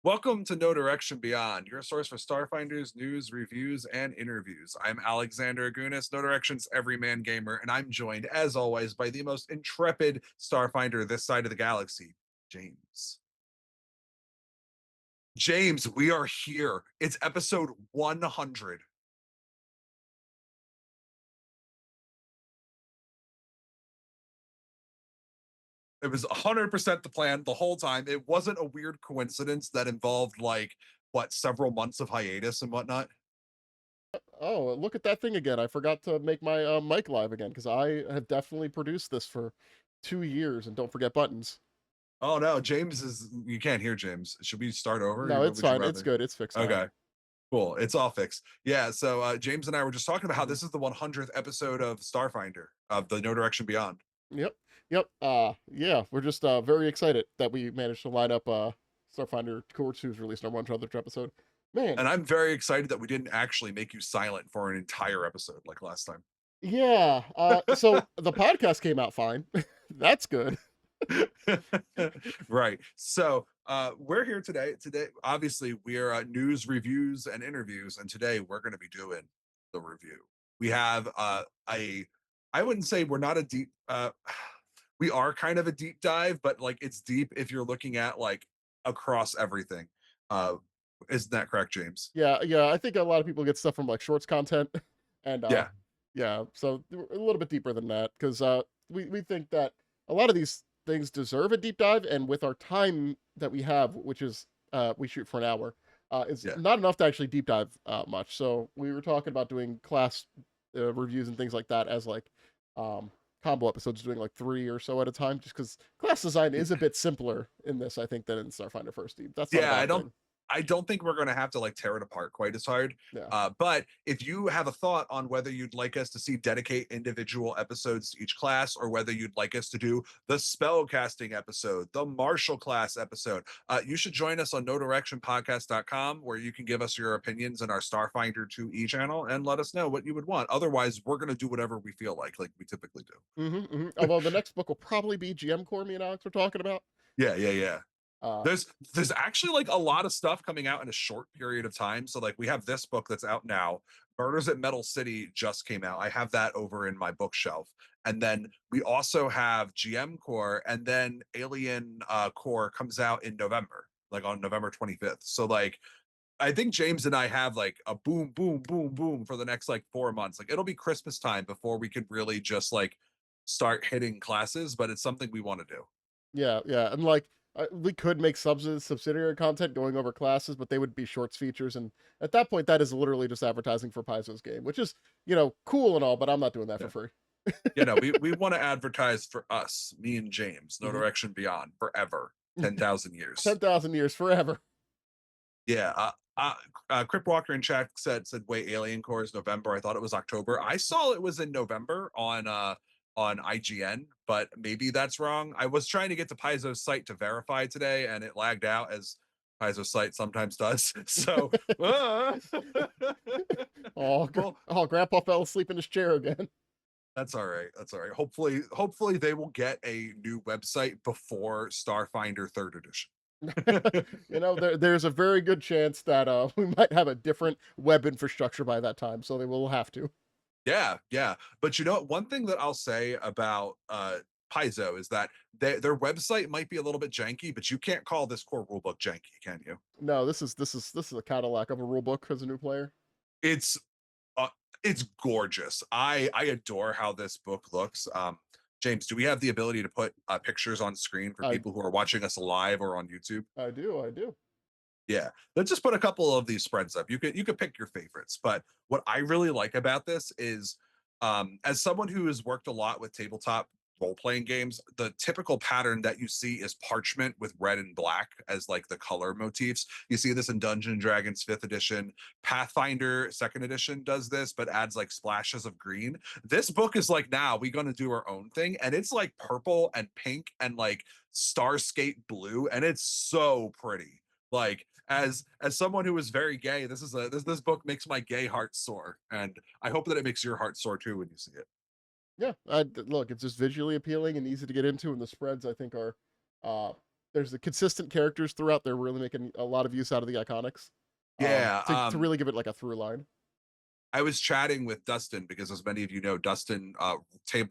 Welcome to No Direction Beyond, your source for Starfinders, news, reviews, and interviews. I'm Alexander Agunis, No Direction's everyman gamer, and I'm joined, as always, by the most intrepid Starfinder this side of the galaxy, James. James, we are here. It's episode 100. It was 100% the plan the whole time. It wasn't a weird coincidence that involved, like, what, several months of hiatus and whatnot. Oh, look at that thing again. I forgot to make my mic live again because I have definitely produced this for 2 years and don't forget buttons. Oh no, James is. You can't hear James. Should we start over? No, What it's would you fine. It's rather? good. It's fixed now. Okay. Cool. It's all fixed. Yeah. So James and I were just talking about how this is the 100th episode of Starfinder of the No Direction Beyond, Yep. Yep. Yeah, we're just very excited that we managed to line up Starfinder Core 2's released our 100th episode. Man, and I'm very excited that we didn't actually make you silent for an entire episode like last time. yeah. So the podcast came out fine. That's good. Right. So we're here today. Today, obviously, we're news, reviews, and interviews, and today we're going to be doing the review. We have a. I wouldn't say we're not a deep. We are kind of a deep dive, but like it's deep if you're looking at like across everything. Uh, isn't that correct, James? Yeah, yeah. I think a lot of people get stuff from like shorts content, and Yeah. yeah, so we're a little bit deeper than that because we think that a lot of these things deserve a deep dive, and with our time that we have, which is we shoot for an hour, is Yeah. not enough to actually deep dive much. So we were talking about doing class reviews and things like that as like um combo episodes, doing like three or so at a time, just because class design is a bit simpler in this, I think, than in Starfinder First Deep. That's not a Yeah, bad thing. I don't think we're going to have to like tear it apart quite as hard. Yeah. But if you have a thought on whether you'd like us to see dedicate individual episodes to each class, or whether you'd like us to do the spellcasting episode, the martial class episode, you should join us on nodirectionpodcast.com, where you can give us your opinions in our Starfinder 2E channel and let us know what you would want. Otherwise, we're going to do whatever we feel like we typically do. Although the next book will probably be GM Core, me and Alex were talking about. Yeah, yeah, yeah. Uh, There's actually like a lot of stuff coming out in a short period of time. So like we have this book that's out now. Murders at Metal City just came out. I have that over in my bookshelf. And then we also have GM Core, and then Alien Core comes out in November, like on November 25th. So like I think James and I have like a boom, boom, boom, boom for the next like 4 months. Like it'll be Christmas time before we could really just like start hitting classes, but it's something we want to do. yeah, yeah, and like we could make subsidiary content going over classes, but they would be shorts features, and at that point, that is literally just advertising for Paizo's game, which is cool and all, but I'm not doing that for Yeah. free. We want to advertise for us, me and James, No Hmm. Direction Beyond, forever, 10,000 years. 10,000 years forever. Yeah. Crip Walker in chat said wait, Alien Core is November. I thought it was October. I saw it was in November on IGN, but maybe that's wrong. I was trying to get to Paizo's site to verify today, and it lagged out as Paizo's site sometimes does. So, Oh, well, oh, Grandpa fell asleep in his chair again. that's all right. That's all right. Hopefully they will get a new website before Starfinder third edition. There's a very good chance that we might have a different web infrastructure by that time, so they will have to. Yeah, yeah. But you know what? One thing that I'll say about Paizo is that their website might be a little bit janky, but you can't call this core rulebook janky, can you? No, this is a Cadillac of a rule book as a new player. It's uh, it's gorgeous. I adore how this book looks. James, do we have the ability to put pictures on screen for I people who are watching us live or on YouTube? I do. Yeah, let's just put a couple of these spreads up. You could pick your favorites, but what I really like about this is, as someone who has worked a lot with tabletop role playing games, the typical pattern that you see is parchment with red and black as like the color motifs. You see this in Dungeon and Dragons Fifth Edition. Pathfinder Second Edition does this, but adds like splashes of green. This book is like, now we gonna do our own thing, and it's like purple and pink and like Starscape blue, and it's so pretty. Like as someone who is very gay, this book makes my gay heart soar, and I hope that it makes your heart soar too when you see it. Yeah, look, it's just visually appealing and easy to get into, and the spreads I think are There's the consistent characters throughout. They're really making a lot of use out of the iconics, Yeah, to really give it like a through line. I was chatting with Dustin because, as many of you know, Dustin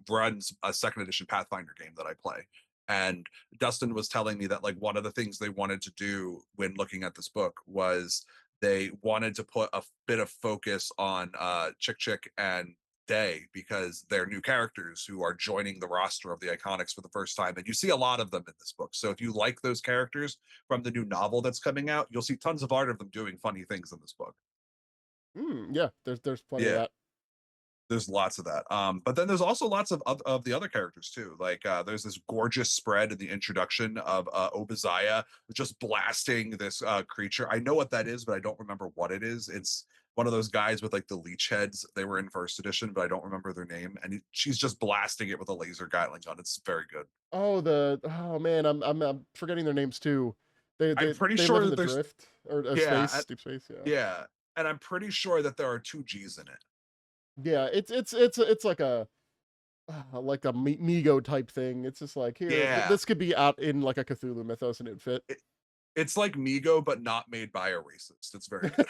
runs a second edition Pathfinder game that I play, and Dustin was telling me that like one of the things they wanted to do when looking at this book was they wanted to put a bit of focus on Chick Chick and Day because they're new characters who are joining the roster of the Iconics for the first time, and you see a lot of them in this book. So if you like those characters from the new novel that's coming out, you'll see tons of art of them doing funny things in this book. Yeah, there's plenty of Yeah, that. there's lots of that. But then there's also lots of the other characters too. Like there's this gorgeous spread in the introduction of Obadiah just blasting this creature. I know what that is, but I don't remember what it is. It's one of those guys with like the leech heads. They were in first edition, but I don't remember their name. And she's just blasting it with a laser Gatling gun. It's very good. Oh man, I'm forgetting their names too. They I'm they pretty they live sure in that the there's drift or yeah space, deep space. Yeah, yeah, and I'm pretty sure that there are two G's in it. yeah. It's like a Migo type thing. It's just like here, Yeah, this could be out in like a Cthulhu mythos and it'd fit. it, it's like Migo, but not made by a racist. It's very good.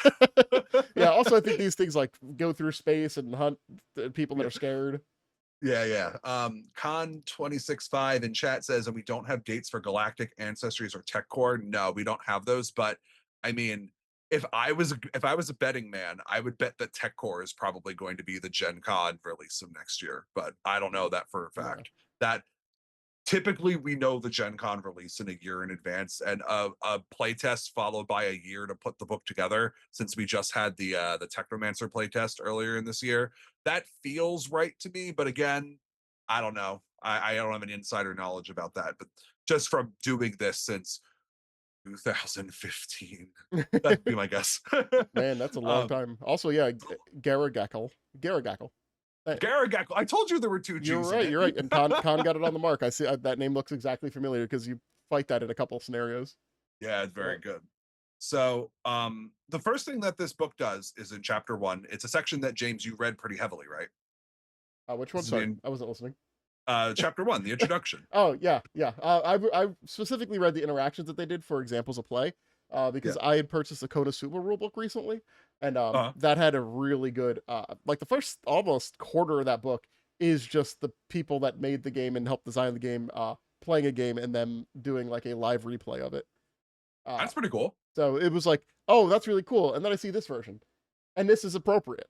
Yeah. Also, I think these things like go through space and hunt people that Yeah, are scared. yeah. Con 265 in chat says, and we don't have dates for Galactic Ancestries or Tech Core. No, we don't have those. But I mean, if I was a betting man, I would bet that Tech Core is probably going to be the Gen Con release of next year. But I don't know that for a Yeah. fact. That typically we know the Gen Con release in a year in advance, and a playtest followed by a year to put the book together, since we just had the Technomancer playtest earlier in this year. That feels right to me, but again, I don't know. I don't have any insider knowledge about that, but just from doing this since 2015, that'd be my guess. Man, that's a long um time. Also, yeah, Garagackle. Garagackle. Garagak, I told you there were two You're G's in right. it. You're right. And Khan got it on the mark. I see that name looks exactly familiar because you fight that in a couple of scenarios. Yeah, it's Yeah. very good. So, the first thing that this book does is in chapter one. It's a section that James you read pretty heavily, right? Which one? This is Sorry, in I wasn't listening. chapter one, the introduction. Oh yeah, yeah. I specifically read the interactions that they did for examples of play, Yeah. because I had purchased the Konosuba rulebook recently, and Uh, that had a really good like the first almost quarter of that book is just the people that made the game and helped design the game playing a game and then doing like a live replay of it. Uh, that's pretty cool. so it was like, oh, that's really cool, and then I see this version, and this is appropriate.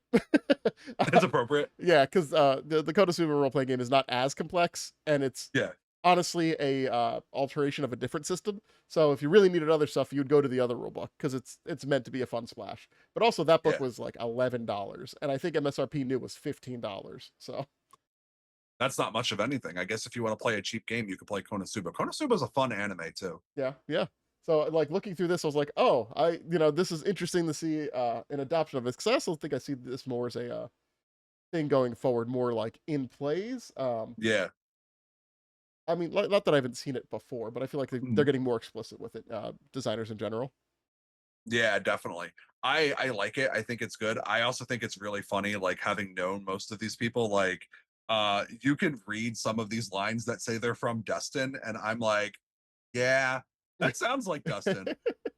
That's appropriate. Yeah, because the Konosuba role playing game is not as complex, and it's Yeah. honestly a alteration of a different system. So if you really needed other stuff, you'd go to the other rulebook because it's meant to be a fun splash. But also that book Yeah. was like $11, and I think MSRP new was $15. So That's not much of anything. I guess if you want to play a cheap game, you could play Konosuba. Konosuba is a fun anime too. yeah, yeah. So like looking through this, I was like, oh, this is interesting to see an adoption of this because I also think I see this more as a thing going forward, more like in plays. Yeah. I mean, not that I haven't seen it before, but I feel like they're Mhm. getting more explicit with it. Designers in general. Yeah, definitely. I like it. I think it's good. I also think it's really funny, like having known most of these people, like you can read some of these lines that say they're from Dustin, and I'm like, yeah, that sounds like Dustin.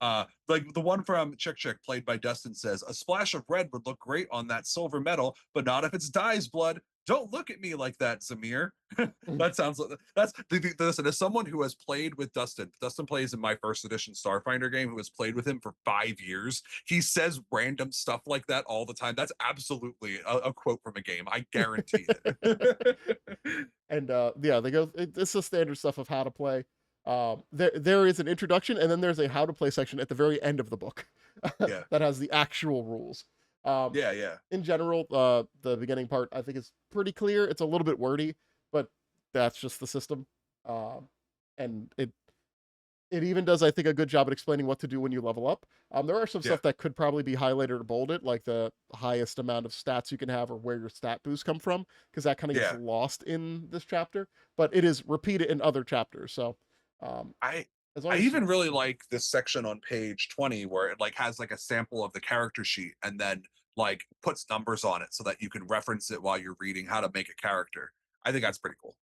Like the one from Chick Chick, played by Dustin, says, "A splash of red would look great on that silver metal, but not if it's Dye's blood. Don't look at me like that, Zamir." That sounds like listen, as someone who has played with Dustin plays in my first edition Starfinder game, who has played with him for 5 years. He says random stuff like that all the time. That's absolutely a quote from a game. I guarantee it. And yeah, they go. It's the standard stuff of how to play. There is an introduction, and then there's a how to play section at the very end of the book Yeah, that has the actual rules. Um, yeah. in general, the beginning part I think is pretty clear. It's a little bit wordy, but that's just the system. And it even does, I think, a good job at explaining what to do when you level up. There are some Yeah, stuff that could probably be highlighted or bolded, like the highest amount of stats you can have or where your stat boosts come from, because that kind of gets yeah. lost in this chapter. But it is repeated in other chapters. So um, I as I long as even really like this section on page 20 where it like has like a sample of the character sheet and then like puts numbers on it so that you can reference it while you're reading how to make a character. I think that's pretty cool.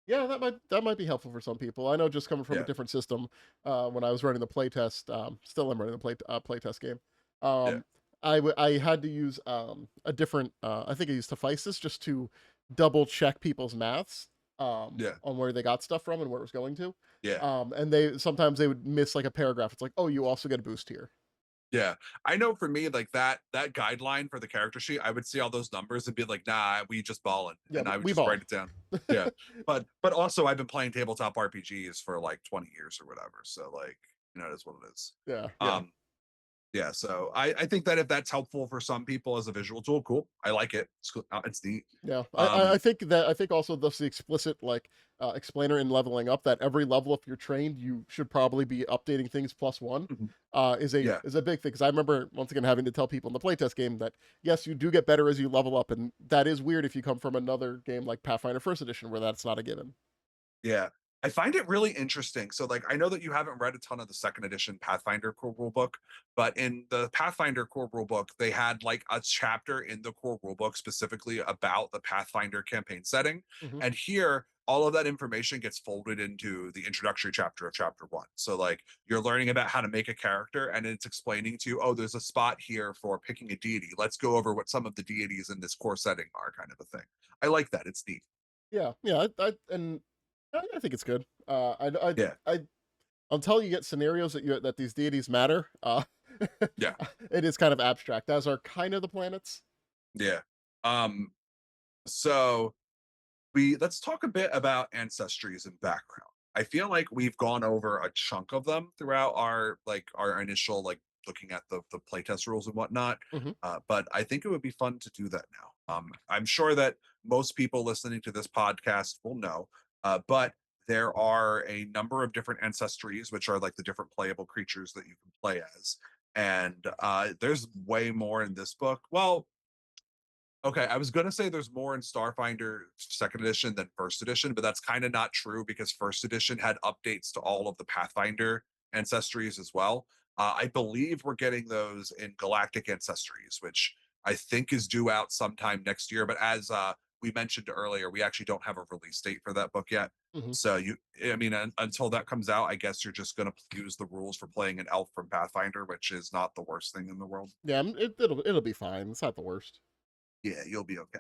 Yeah, that might be helpful for some people. I know just coming from a Yeah, different system, when I was running the playtest, still am running the playtest game. yeah, Um, I had to use a different. I think I used Hephaestus just to double check people's maths yeah, on where they got stuff from and where it was going to. yeah. And they sometimes they would miss like a paragraph. It's like, oh, you also get a boost here. Yeah. I know for me, like that guideline for the character sheet, I would see all those numbers and be like, nah, we just balling. Yeah, And I would we just ball. write it down. Yeah. But also I've been playing tabletop RPGs for like 20 years or whatever. So like, it is what it is. Yeah, yeah. Um, yeah, so I think that if that's helpful for some people as a visual tool, cool. I like it. It's cool. It's neat. Yeah, I Um, think that I think also the explicit like explainer in leveling up that every level if you're trained you should probably be updating things plus one mhm, is a yeah. is a big thing because I remember once again having to tell people in the playtest game that yes you do get better as you level up and that is weird if you come from another game like Pathfinder First Edition where that's not a given. Yeah. I find it really interesting. So, like, I know that you haven't read a ton of the second edition Pathfinder core rule book, but in the Pathfinder core rule book, they had like a chapter in the core rule book specifically about the Pathfinder campaign setting. Hmm. And here, all of that information gets folded into the introductory chapter of chapter one. So, like, you're learning about how to make a character, and it's explaining to you, oh, there's a spot here for picking a deity. Let's go over what some of the deities in this core setting are, kind of a thing. I like that. It's neat. Yeah, yeah, I think it's good. Yeah. Until you get scenarios that these deities matter, Yeah. it is kind of abstract, as are kind of the planets. Yeah. Um, so we let's talk a bit about ancestries and background. I feel like we've gone over a chunk of them throughout our initial looking at the playtest rules and whatnot. Hmm. But I think it would be fun to do that now. I'm sure that most people listening to this podcast will know, but there are a number of different ancestries, which are like the different playable creatures that you can play as. And there's way more in this book. Well, okay, I was gonna say there's more in Starfinder second edition than first edition, but that's kind of not true because first edition had updates to all of the Pathfinder ancestries as well. I believe we're getting those in Galactic Ancestries, which I think is due out sometime next year. But as we mentioned earlier, we actually don't have a release date for that book yet. Hmm. So I mean, until that comes out, I guess you're just gonna use the rules for playing an elf from Pathfinder, which is not the worst thing in the world. Yeah, it'll be fine. It's not the worst. Yeah, you'll be okay.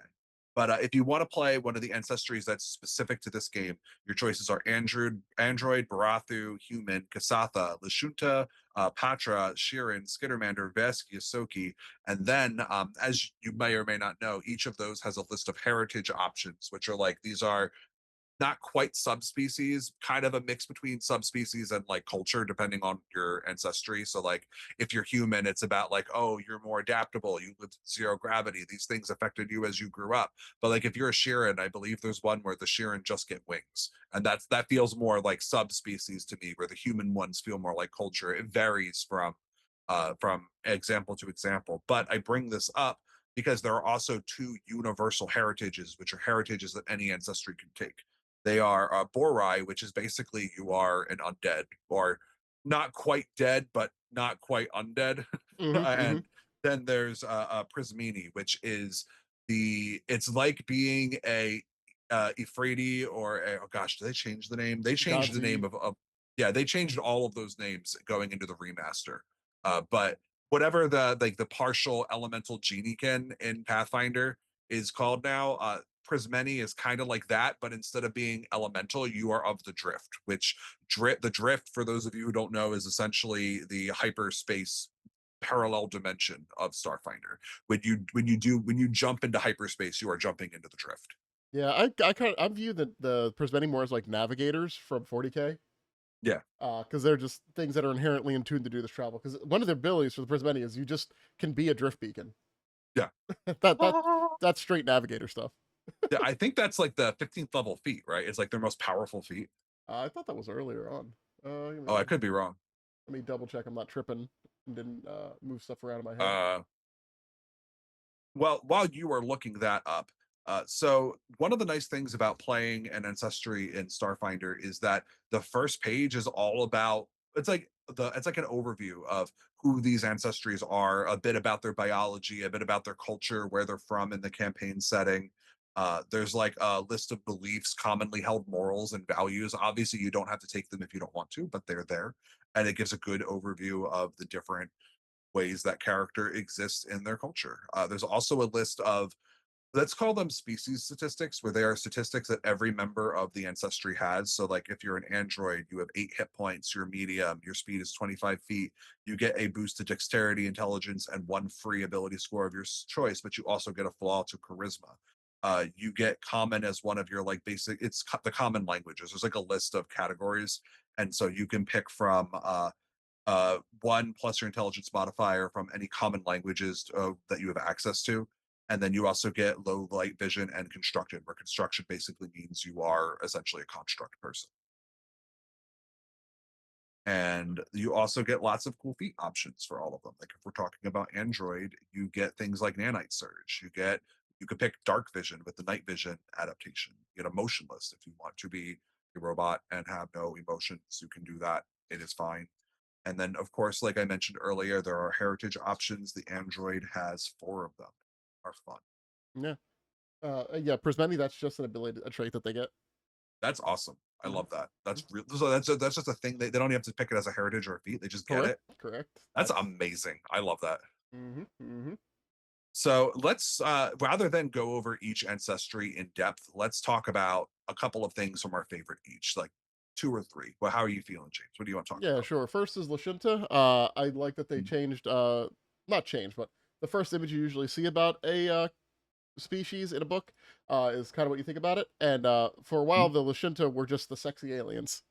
But if you want to play one of the ancestries that's specific to this game, your choices are Android, Barathu, Human, Kasatha, Lashunta, Patra, Shirin, Skittermander, Vesk, Yosoki. And then, as you may or may not know, each of those has a list of heritage options, which are like these are not quite subspecies, kind of a mix between subspecies and like culture, depending on your ancestry. So, like, if you're human, it's about like, oh, you're more adaptable. You lived zero gravity. These things affected you as you grew up. But like, if you're a Shirin, I believe there's one where the Shirin just get wings, and that feels more like subspecies to me, where the human ones feel more like culture. It varies from example to example. But I bring this up because there are also two universal heritages, which are heritages that any ancestry can take. They are Borai, which is basically you are an undead or not quite dead, but not quite undead. Hmm. Hmm. And then there's Prismini, which is it's like being a Ifriti or oh gosh, did they change the name? They changed the name Godzi. of yeah, they changed all of those names going into the remaster. But whatever the partial elemental geniekin in Pathfinder is called now, Prismeni is kind of like that, but instead of being elemental, you are of the drift, which the drift, for those of you who don't know, is essentially the hyperspace parallel dimension of Starfinder. When you jump into hyperspace, you are jumping into the drift. Yeah, I view the Prismeni more as like navigators from 40K. Yeah. Because they're just things that are inherently in tune to do this travel. Because one of their abilities for the Prismeni is you just can be a drift beacon. Yeah. that that that's straight navigator stuff. Yeah, I think that's like the 15th level feat, right? It's like their most powerful feat. I thought that was earlier on. Let Oh, I me could be wrong. let me double check. I'm not tripping and didn't move stuff around in my head. Uh, well, while you are looking that up, so one of the nice things about playing an ancestry in Starfinder is that the first page is all about it's like an overview of who these ancestries are, a bit about their biology, a bit about their culture, where they're from in the campaign setting. There's like a list of beliefs, commonly held morals and values. Obviously, you don't have to take them if you don't want to, but they're there. And it gives a good overview of the different ways that character exists in their culture. There's also a list of, let's call them species statistics, where they are statistics that every member of the ancestry has. So like if you're an android, you have 8 hit points, you're medium, your speed is 25 feet, you get a boost to dexterity, intelligence, and one free ability score of your choice, but you also get a flaw to charisma. You get common as one of your like basic, it's the common languages. There's like a list of categories, and so you can pick from one plus your intelligence modifier from any common languages that you have access to. And then you also get low light vision and constructed, where construction basically means you are essentially a construct person. And you also get lots of cool feat options for all of them. Like if we're talking about Android, you get things like nanite surge. You could pick dark vision with the night vision adaptation. You get a motionless if you want to be a robot and have no emotions. You can do that. It is fine. And then, of course, like I mentioned earlier, there are heritage options. The Android has four of them. Are fun. Yeah. Yeah, Prismeni, that's just an ability, a trait that they get. That's awesome. I Mhm. love that. That's real. So that's just a thing. They don't even have to pick it as a heritage or a feat. They just get Correct, it. correct. That's That's amazing. I love that. mhm, mhm. So let's rather than go over each ancestry in depth, let's talk about a couple of things from our favorite each, like two or three. Well, how are you feeling, James? What do you want to talk Yeah, about? sure. First is Lashunta. I like that they Mhm. changed not changed, but the first image you usually see about a species in a book is kind of what you think about it. And for a while Mhm. the Lashunta were just the sexy aliens.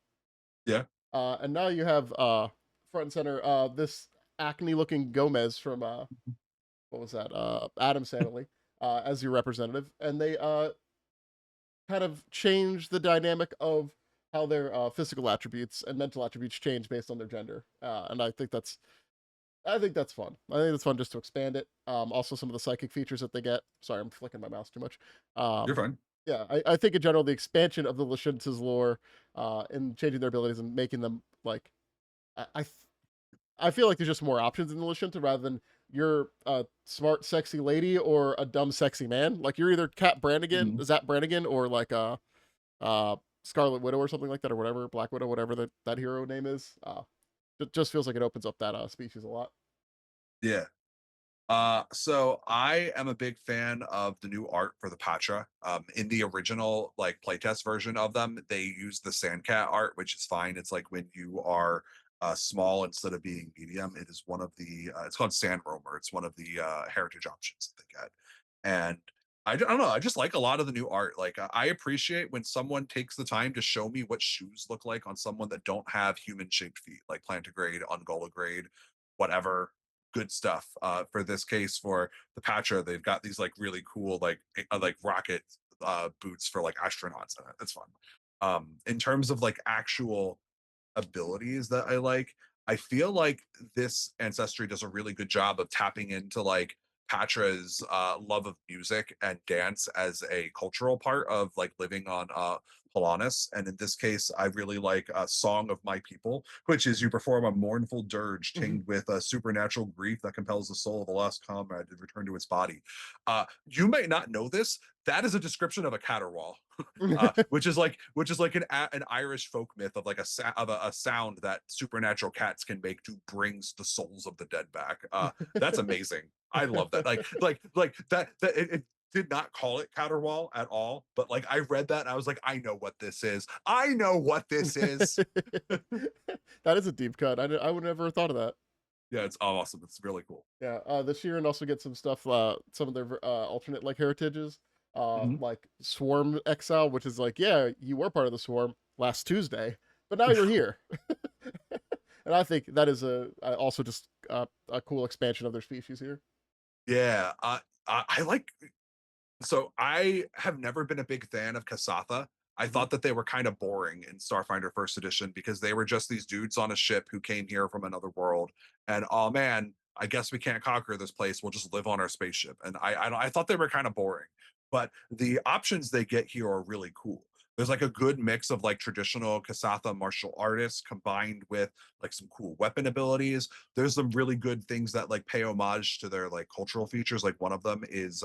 Yeah. And now you have front and center this acne looking Gomez from what was that? Adam's Family as your representative, and they kind of change the dynamic of how their physical attributes and mental attributes change based on their gender. And I think that's fun. I think it's fun just to expand it. Also, some of the psychic features that they get. Sorry, I'm flicking my mouse too much. You're Um, fine. yeah, I think in general the expansion of the Lashunta's lore and changing their abilities and making them like I I feel like there's just more options in the Lashunta rather than you're a smart, sexy lady or a dumb, sexy man. Like you're either Cat Brannigan, Mhm. Zap Brannigan, or like Scarlet Widow or something like that, or whatever, Black Widow, whatever that hero name is. It just feels like it opens up that species a lot. Yeah. So I am a big fan of the new art for the Patra. In the original like playtest version of them, they use the Sandcat art, which is fine. It's like when you are small instead of being medium. It is one of the. It's called Sand Roamer. It's one of the heritage options that they get, and don't know. I just like a lot of the new art. Like I appreciate when someone takes the time to show me what shoes look like on someone that don't have human shaped feet, like plantigrade, ungulagrade, whatever good stuff. For this case, for the Patra, they've got these like really cool like rocket boots for like astronauts. That's fun. In terms of like actual abilities that I like, I feel like this ancestry does a really good job of tapping into like Patra's love of music and dance as a cultural part of like living on Polanis. And in this case, I really like Song of My People, which is you perform a mournful dirge Mhm. tinged with a supernatural grief that compels the soul of a lost comrade to return to its body. You may not know this. That is a description of a caterwaul. Which is like an Irish folk myth of like a sound that supernatural cats can make to brings the souls of the dead back. That's amazing. I love that. Like that it did not call it caterwaul at all, but like I read that and I was like, I know what this is. I know what this is. That is a deep cut. I would never have thought of that. Yeah, it's awesome. It's really cool. Yeah, this year and also get some stuff, some of their alternate like heritages, Mhm. like Swarm Exile, which is like, yeah, you were part of the Swarm last Tuesday, but now you're here, and I think that is also just a cool expansion of their species here. Yeah, I like so I have never been a big fan of Kasatha. I Hmm. thought that they were kind of boring in Starfinder First Edition because they were just these dudes on a ship who came here from another world, and oh man, I guess we can't conquer this place. We'll just live on our spaceship. And I thought they were kind of boring, but the options they get here are really cool. There's like a good mix of like traditional Kasatha martial artists combined with like some cool weapon abilities. There's some really good things that like pay homage to their like cultural features. Like one of them is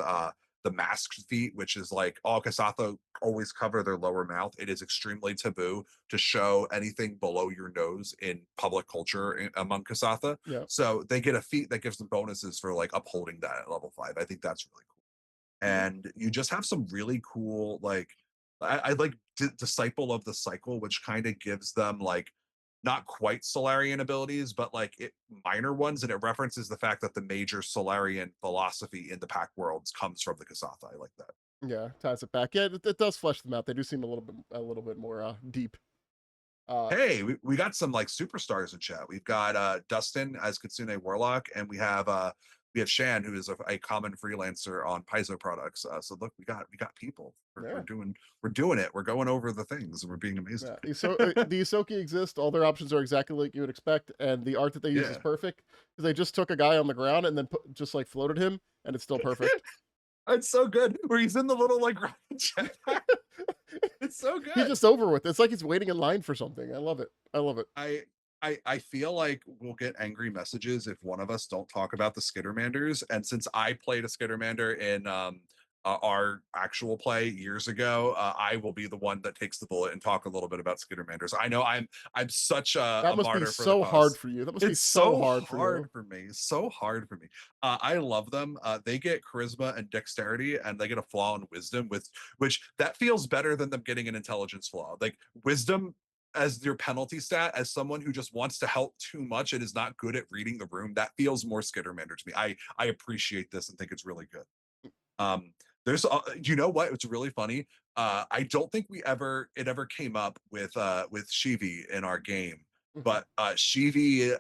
the masked feat, which is like all Kasatha always cover their lower mouth. It is extremely taboo to show anything below your nose in public culture among Kasatha. Yeah. So they get a feat that gives them bonuses for like upholding that at level 5. I think that's really cool. Mhm. And you just have some really cool like I like Disciple of the Cycle, which kind of gives them like not quite Solarian abilities, but like minor ones, and it references the fact that the major Solarian philosophy in the Pack worlds comes from the Kasatha. I like that. Yeah, ties it back. Yeah, it does flesh them out. They do seem a little bit more deep. Uh, Hey, we got some like superstars in chat. We've got Dustin as Kitsune Warlock, and we have Shan, who is a common freelancer on Paizo products. So look, we got people. yeah, We're doing it. We're going over the things, and we're being amazing. yeah. The Isoki exist. All their options are exactly like you would expect, and the art that they use is Yeah, perfect because they just took a guy on the ground and then just like floated him, and it's still perfect. it's so good. Where he's in the little like jetpack. It's so He's good. just over with. It's like he's waiting in line for something. I love it. I love it. I I feel like we'll get angry messages if one of us don't talk about the Skittermanders. And since I played a Skittermander in our actual play years ago, I will be the one that takes the bullet and talk a little bit about Skittermanders. I know I'm such That a must be martyr for the so hard cause. for you. That must be It's so so hard for hard you. for me. So hard for me. I love them. They get charisma and dexterity, and they get a flaw in wisdom, with which that feels better than them getting an intelligence flaw. Like wisdom as your penalty stat, as someone who just wants to help too much and is not good at reading the room, that feels more Skittermander to me. I appreciate this and think it's really good. Um, there's you know what? It's really funny. I don't think it ever came up with Shivi in our game, Mhm, but Shivi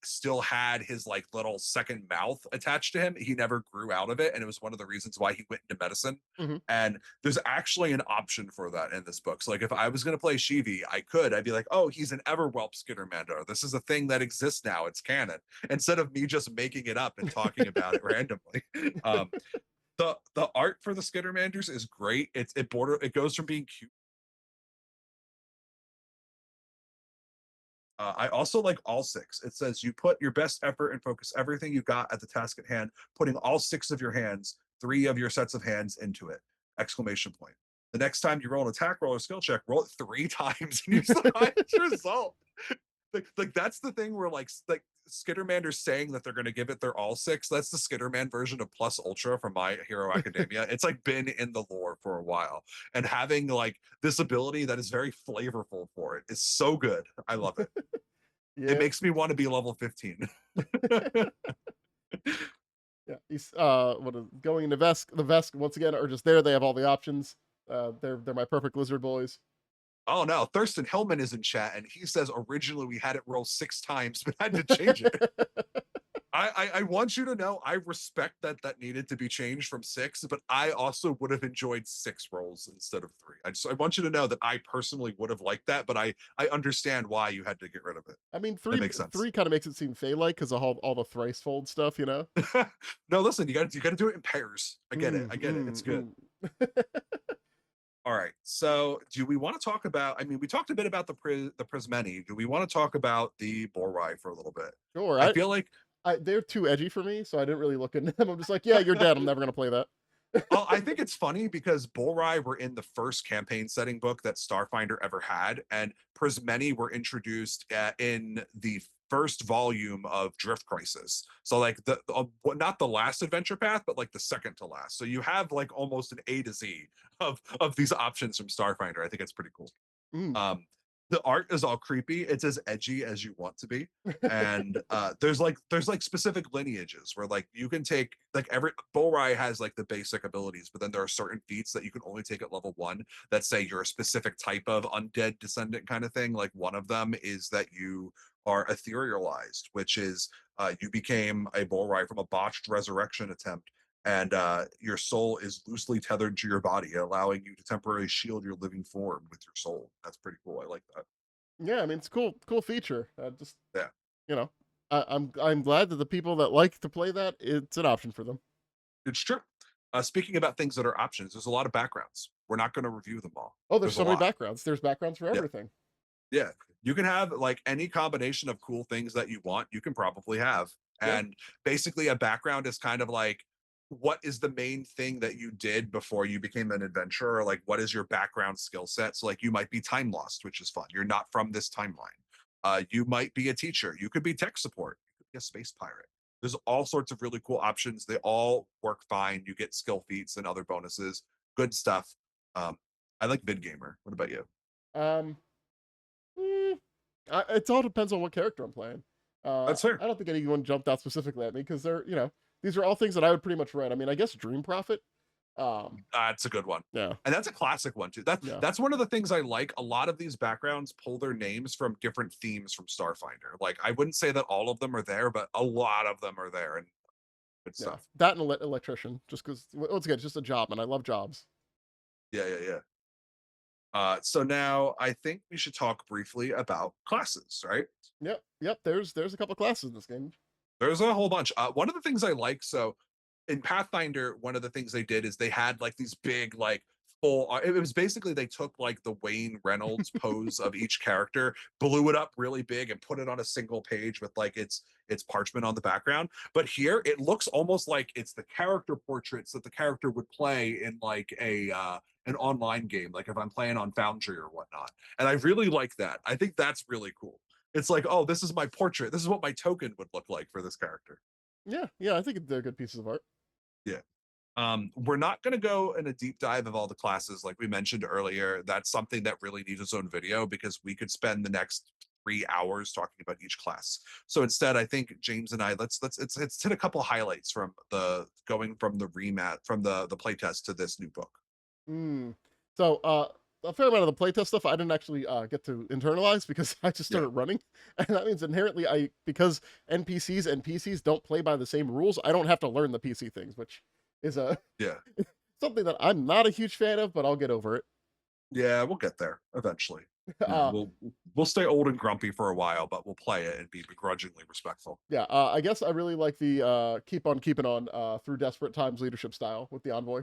still had his like little second mouth attached to him. He never grew out of it, and it was one of the reasons why he went into medicine. mhm. And there's actually an option for that in this book. So like if I was going to play Shivi, I'd be like, oh, he's an Everwhelp Skittermander. This is a thing that exists now. It's canon. Instead of me just making it up and talking about it randomly. Um, the art for the Skittermanders is great. It goes from being cute. I also like all six. It says you put your best effort and focus everything you got at the task at hand, putting all six of your hands, three of your sets of hands into it. Exclamation point. The next time you roll an attack roll or skill check, roll it three times and use the highest result. Like that's the thing where like Skittermander's saying that they're going to give it their all six. That's the Skitterman version of Plus Ultra from My Hero Academia. It's like been in the lore for a while, and having like this ability that is very flavorful for it is so good. I love it. It Yeah, makes me want to be level 15. yeah. He's what is going into Vesk. The Vesk once again are just there. They have all the options. They're my perfect lizard boys. Oh no, Thurston Hillman is in chat and he says originally we had it roll six times, but had to change it. I want you to know I respect that that needed to be changed from six, but I also would have enjoyed six rolls instead of three. I want you to know that I personally would have liked that, but I understand why you had to get rid of it. I mean, That makes sense. three kind of makes it seem Fey-like because of all the thrice fold stuff, you know. No, listen, you got to do it in pairs. I get it. Mm, I get it. It's mm, good. mm. All right. So, do we want to talk about? I mean, we talked a bit about the Prismeni. Do we want to talk about the Borai for a little bit? Sure, I feel like they're too edgy for me, so I didn't really look into them. I'm just like, yeah, you're dead. I'm never gonna play that. I think it's funny because Bullrai were in the first campaign setting book that Starfinder ever had, and Prismeni were introduced in the first volume of Drift Crisis. So like not the last adventure path, but like the second to last. So you have like almost an A to Z of these options from Starfinder. I think it's pretty cool. Mm. Um, the art is all creepy. It's as edgy as you want to be. And there's like specific lineages where like you can take like every Bolrai has like the basic abilities, but then there are certain feats that you can only take at level one that say you're a specific type of undead descendant kind of thing. Like one of them is that you are etherealized, which is you became a Bolrai from a botched resurrection attempt, and your soul is loosely tethered to your body, allowing you to temporarily shield your living form with your soul. That's pretty cool. I like that. Yeah, I mean, it's cool feature. Just Yeah, you know, I'm glad that the people that like to play that, it's an option for them. it's true. Speaking about things that are options, there's a lot of backgrounds. We're not going to review them all. Oh, there's There's a so many lot. backgrounds. There's backgrounds for Yeah, everything. yeah. You can have like any combination of cool things that you want. You can probably have, Yeah. and basically a background is kind of like what is the main thing that you did before you became an adventurer? Like, what is your background skill set? So, like, you might be time lost, which is fun. You're not from this timeline. You might be a teacher. You could be tech support. You could be a space pirate. There's all sorts of really cool options. They all work fine. You get skill feats and other bonuses. Good stuff. Um, I like vid gamer. What about you? Um, mm, it all depends on what character I'm playing. That's fair. I don't think anyone jumped out specifically at me because they're, these are all things that I would pretty much write. I mean, I guess Dream Prophet. That's a good one. Yeah, And that's a classic one too. That's yeah, that's one of the things I like. A lot of these backgrounds pull their names from different themes from Starfinder. Like I wouldn't say that all of them are there, but a lot of them are there and good yeah. stuff. That and electrician, just because once again, it's just a job, and I love jobs. Yeah, yeah, yeah. So now I think we should talk briefly about classes, right? Yep, yep. There's a couple classes in this game. There's a whole bunch. One of the things I like, so in Pathfinder, one of the things they did is they had like these big, like full. It was basically they took like the Wayne Reynolds pose of each character, blew it up really big, and put it on a single page with like its parchment on the background. But here, it looks almost like it's the character portraits that the character would play in like a an online game, like if I'm playing on Foundry or whatnot. And I really like that. I think that's really cool. It's like, oh, this is my portrait. This is what my token would look like for this character. Yeah, yeah. I think they're good pieces of art. Yeah. We're not going to go in a deep dive of all the classes like we mentioned earlier. That's something that really needs its own video because we could spend the next 3 hours talking about each class. So instead, I think James and I let's hit a couple highlights from the going from the remat from the playtest to this new book. Mm. So, a fair amount of the playtest stuff I didn't actually get to internalize because I just Yeah, started running, and that means inherently because NPCs and PCs don't play by the same rules, I don't have to learn the PC things, which is a yeah, something that I'm not a huge fan of, but I'll get over it. yeah. We'll get there eventually. You know, uh, we'll stay old and grumpy for a while, but we'll play it and be begrudgingly respectful. yeah, I guess I really like the keep on keeping on through desperate times leadership style with the envoy.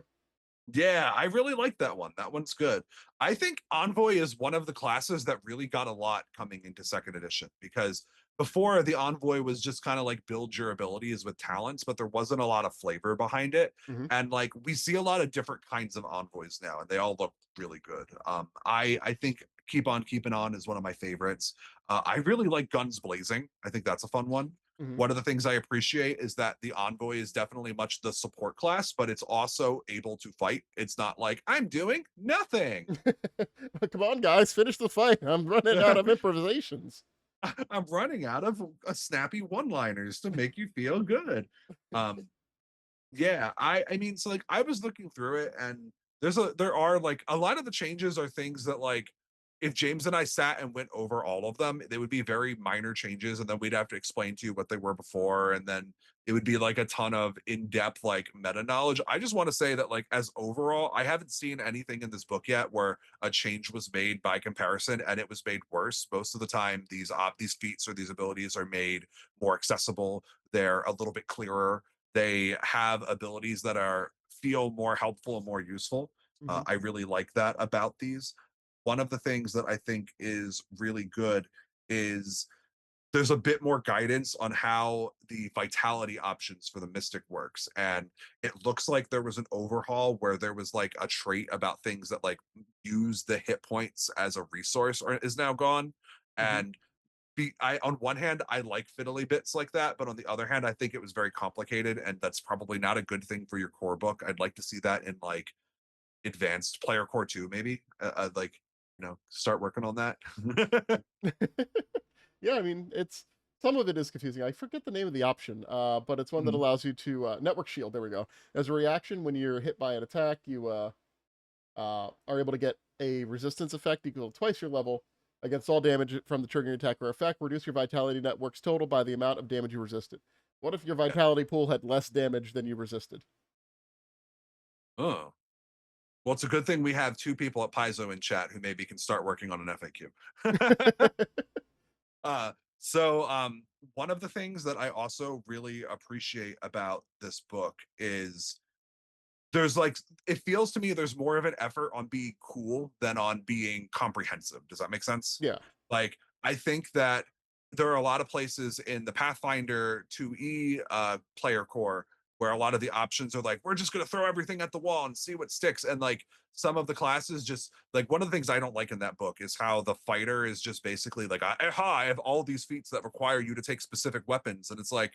Yeah, I really like that one. That one's good. I think Envoy is one of the classes that really got a lot coming into second edition because before the Envoy was just kind of like build your abilities with talents, but there wasn't a lot of flavor behind it. Hmm. And like we see a lot of different kinds of envoys now, and they all look really good. I think Keep On Keeping On is one of my favorites. I really like Guns Blazing. I think that's a fun one. Hmm. One of the things I appreciate is that the envoy is definitely much the support class, but it's also able to fight. It's not like I'm doing nothing. Come on, guys, finish the fight. I'm running out of improvisations. I'm running out of snappy one-liners to make you feel good. Um, Yeah, I mean, so like I was looking through it and there are like a lot of the changes are things that like if James and I sat and went over all of them, they would be very minor changes and then we'd have to explain to you what they were before and then it would be like a ton of in-depth like meta knowledge. I just want to say that like as overall, I haven't seen anything in this book yet where a change was made by comparison and it was made worse. Most of the time these feats or these abilities are made more accessible. They're a little bit clearer, they have abilities that are feel more helpful and more useful. Hmm. I really like that about these. One of the things that I think is really good is there's a bit more guidance on how the vitality options for the mystic works, and it looks like there was an overhaul where there was like a trait about things that like use the hit points as a resource or is now gone, Hmm. and I on one hand I like fiddly bits like that, but on the other hand I think it was very complicated and that's probably not a good thing for your core book. I'd like to see that in like advanced player core 2 maybe. Like start working on that. Yeah, I mean, it's some of it is confusing. I forget the name of the option, but it's one that Mhm. allows you to network shield. There we go. As a reaction, when you're hit by an attack, you are able to get a resistance effect equal to twice your level against all damage from the triggering attack or effect. Reduce your vitality network's total by the amount of damage you resisted. What if your Yeah. vitality pool had less damage than you resisted? Oh. Well, it's a good thing we have two people at Paizo in chat who maybe can start working on an FAQ. So one of the things that I also really appreciate about this book is there's like it feels to me there's more of an effort on being cool than on being comprehensive. Does that make sense? Yeah. Like I think that there are a lot of places in the Pathfinder 2E player core where a lot of the options are like, we're just going to throw everything at the wall and see what sticks. And like some of the classes just like one of the things I don't like in that book is how the fighter is just basically like, I have all these feats that require you to take specific weapons. And it's like,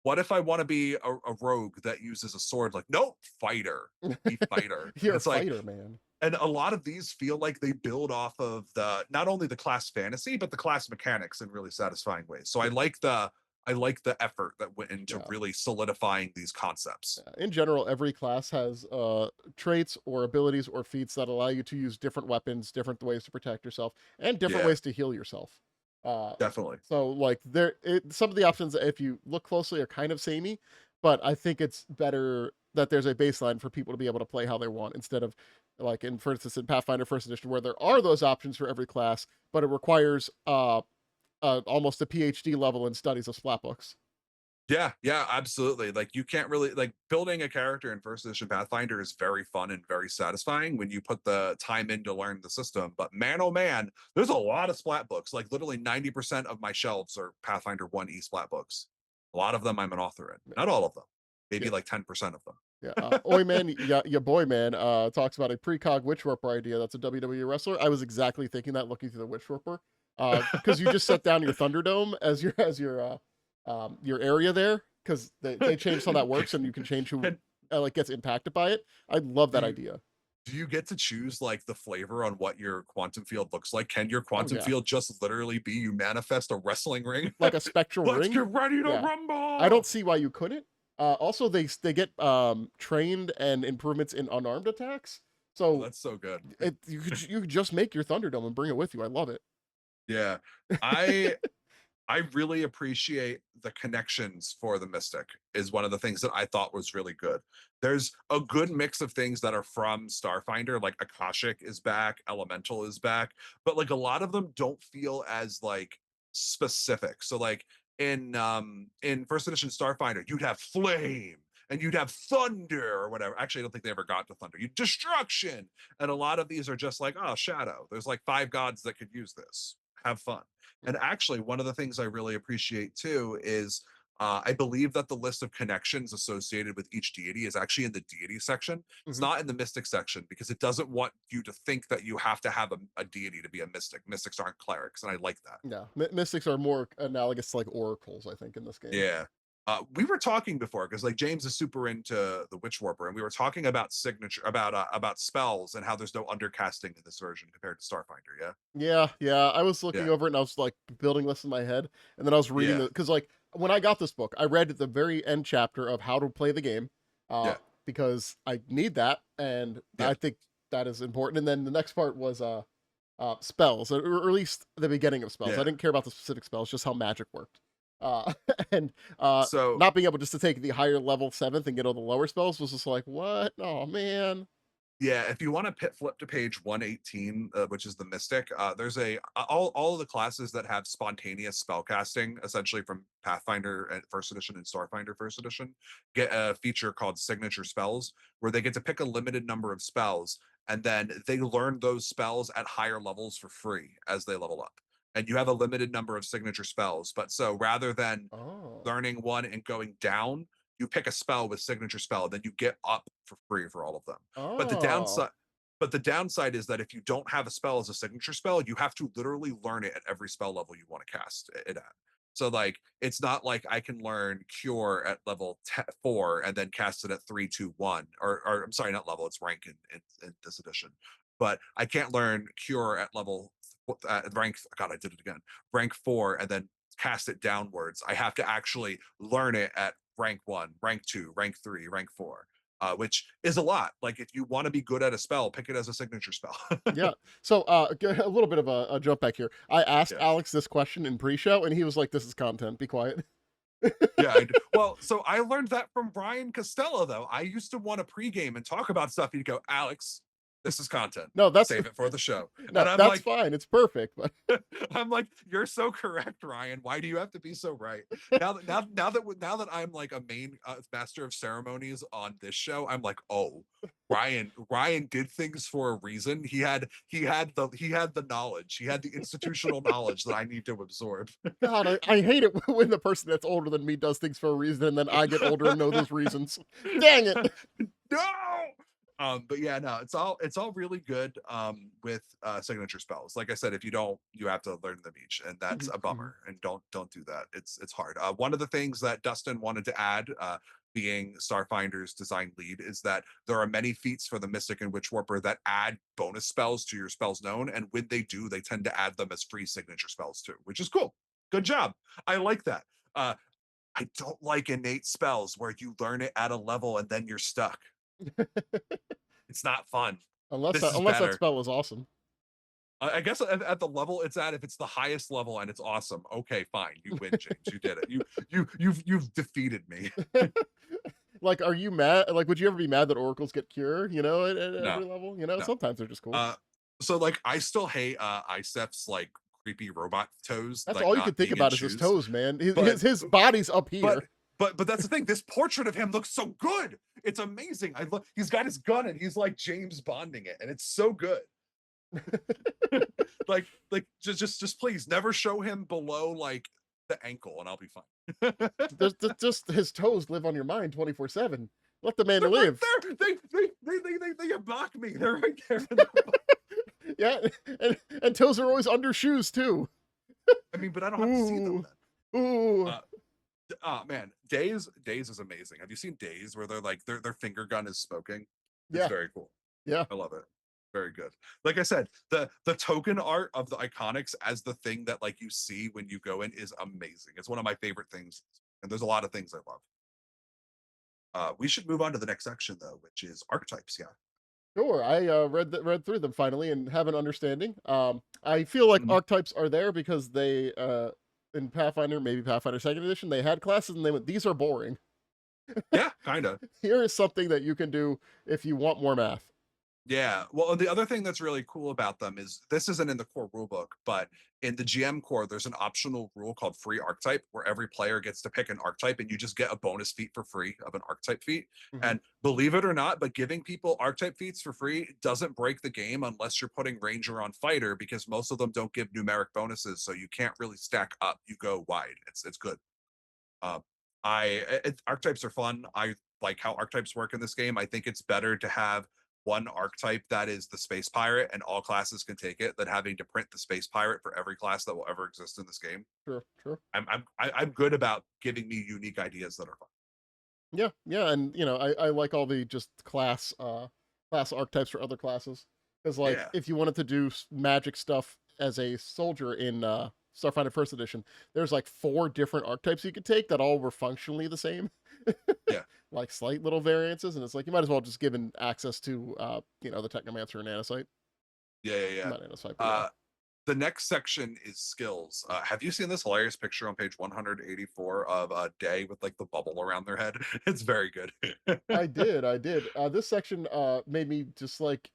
what if I want to be a rogue that uses a sword? Like, nope, fighter, be fighter. And You're a it's like, fighter, man. and a lot of these feel like they build off of the not only the class fantasy but the class mechanics in really satisfying ways. So Yeah. I like the effort that went into Yeah. really solidifying these concepts. In general, every class has traits or abilities or feats that allow you to use different weapons, different ways to protect yourself, and different Yeah, ways to heal yourself. Uh, definitely. so like some of the options, if you look closely, are kind of samey, but I think it's better that there's a baseline for people to be able to play how they want instead of like in, for instance, in Pathfinder First Edition, where there are those options for every class, but it requires almost a PhD level in studies of splat books. Yeah, yeah, absolutely. Like you can't really like building a character in first edition Pathfinder is very fun and very satisfying when you put the time in to learn the system. But man, oh man, there's a lot of splat books. Like literally 90% of my shelves are Pathfinder 1E splat books. A lot of them I'm an author in. Yeah. Not all of them. Maybe Yeah. like 10% of them. Yeah, Oi Man, yeah, your boy man, talks about a precog witch warper idea. That's a WWE wrestler. I was exactly thinking that looking through the witch warper, because you just set down your Thunderdome as your area there, because they changed how that works, and you can change who And like gets impacted by it. I love do that you idea. do you get to choose like the flavor on what your quantum field looks like? Can your Oh quantum yeah, field just literally be you manifest a wrestling ring? like a spectral Let's ring. get ready to Yeah, I don't rumble. see why you couldn't. Also, they get trained and improvements in unarmed attacks. Oh, So that's so good. you could just make your Thunderdome and bring it with you. I love it. Yeah. I I really appreciate the connections for the Mystic is one of the things that I thought was really good. There's a good mix of things that are from Starfinder, like Akashic is back, Elemental is back, but like a lot of them don't feel as like specific. So like in first edition Starfinder, you'd have flame and you'd have thunder or whatever. Actually, I don't think they ever got to thunder. You destruction. And a lot of these are just like, oh, shadow. There's like five gods that could use this. Have fun. And actually, one of the things I really appreciate too is I believe that the list of connections associated with each deity is actually in the deity section. It's Mhm. not in the mystic section because it doesn't want you to think that you have to have a deity to be a mystic. Mystics aren't clerics, and I like that. Yeah, mystics are more analogous to like oracles, I think, in this game. Yeah. We were talking before because like James is super into the Witch Warper, and we were talking about signature about spells and how there's no undercasting in this version compared to Starfinder. Yeah, Yeah, yeah. I was looking yeah, over it and I was like building lists in my head, and then I was reading yeah, it because like when I got this book, I read the very end chapter of how to play the game, uh, yeah, because I need that, and yeah, I think that is important. And then the next part was spells, or at least the beginning of spells. I yeah. didn't care about the specific spells, just how magic worked. Uh, and So not being able just to take the higher level seventh and get all the lower spells was just like, what? Oh man. yeah, if you want to flip to page 118, which is the Mystic, there's all of the classes that have spontaneous spellcasting, essentially from Pathfinder and First Edition and Starfinder First Edition, get a feature called Signature Spells, where they get to pick a limited number of spells, and then they learn those spells at higher levels for free as they level up. And you have a limited number of signature spells, but so rather than Oh. learning one and going down, you pick a spell with signature spell, then you get up for free for all of them. But the Oh. downside but the downside is that if you don't have a spell as a signature spell, you have to literally learn it at every spell level you want to cast it at. So like it's not like I can learn cure at level 4 and then cast it at 3, 2, 1 or I'm sorry, not level, it's rank in this edition. But I can't learn cure at level rank god I did it again. Rank 4 and then cast it downwards. I have to actually learn it at rank 1, rank 2, rank 3, rank 4, which is a lot. Like if you want to be good at a spell, pick it as a signature spell. Yeah. So, a little bit of a jump back here. I asked Yeah. Alex this question in pre-show, and he was like, "This is content. Be quiet." Yeah. Well, so I learned that from Brian Costello, though. I used to want to pregame and talk about stuff. He'd go, Alex, this is content. No, that's Save it for the show. no, And I'm that's like, fine. It's perfect. But I'm like, you're so correct, Ryan. Why do you have to be so right? Now that I'm like a main master of ceremonies on this show, I'm like, oh. Ryan did things for a reason. He had the knowledge. He had the institutional knowledge that I need to absorb. God, I hate it when the person that's older than me does things for a reason, and then I get older and know those reasons. Dang it! No. But yeah, no, it's all really good with signature spells. Like I said, if you don't, you have to learn them each, and that's Mhm, a mhm. bummer. And don't do that. It's hard. One of the things that Dustin wanted to add, being Starfinder's design lead, is that there are many feats for the Mystic and Witch Warper that add bonus spells to your spells known, and when they do, they tend to add them as free signature spells too, which is cool. Good job. I like that. I don't like innate spells where you learn it at a level and then you're stuck. It's not fun. This is Unless that better. spell is awesome. I guess at the level it's at, if it's the highest level and it's awesome, okay, fine, you win, James. You did it. You've defeated me. Like, are you mad? Like, would you ever be mad that oracles get cure? At No, every level. no. Sometimes they're just cool. Uh, so like I still hate Isef's like creepy robot toes, That's like all you could not think being in about is his shoes. toes, man. But His body's up but here. but that's the thing. This portrait of him looks so good. It's amazing. I look. He's got his gun and he's like James Bonding it, and it's so good. Like just please never show him below like the ankle, and I'll be fine. Just his toes live on your mind 24/7. Let the man They're right live. there. They block me. They're right there. In the, Yeah, and toes are always under shoes too. I mean, but I don't have to see them Ooh, then. ooh. Uh, man, Days is amazing. Have you seen Days where they're like their finger gun is smoking? It's Yeah, very cool. yeah. I love it. Very good. Like I said, the token art of the iconics as the thing that like you see when you go in is amazing. It's one of my favorite things, and there's a lot of things I love. We should move on to the next section though, which is archetypes. Yeah. Sure. I read through them finally and have an understanding. I feel like Mhm. archetypes are there because they in Pathfinder, maybe Pathfinder Second Edition, they had classes and they went, these are boring. Yeah, kind of. Here is something that you can do if you want more math. Yeah. Well, and the other thing that's really cool about them is this isn't in the core rulebook, but in the GM core, there's an optional rule called free archetype where every player gets to pick an archetype and you just get a bonus feat for free of an archetype feat. Hmm. And believe it or not, but giving people archetype feats for free doesn't break the game unless you're putting Ranger on Fighter, because most of them don't give numeric bonuses. So you can't really stack up. You go wide. It's good. Um, archetypes are fun. I like how archetypes work in this game. I think it's better to have one archetype that is the space pirate and all classes can take it than having to print the space pirate for every class that will ever exist in this game. Sure, sure. I'm good about giving me unique ideas that are fun. Yeah, yeah, and I like all the just class archetypes for other classes. Because like Yeah, if you wanted to do magic stuff as a soldier in Starfinder First Edition, there's like four different archetypes you could take that all were functionally the same. yeah, Like slight little variances, and it's like you might as well just given access to the Technomancer and Nanosite. yeah. Not Nanosite, but yeah. Uh, the next section is skills. Have you seen this hilarious picture on page 184 of a day with like the bubble around their head? It's very good. I did. This section made me just like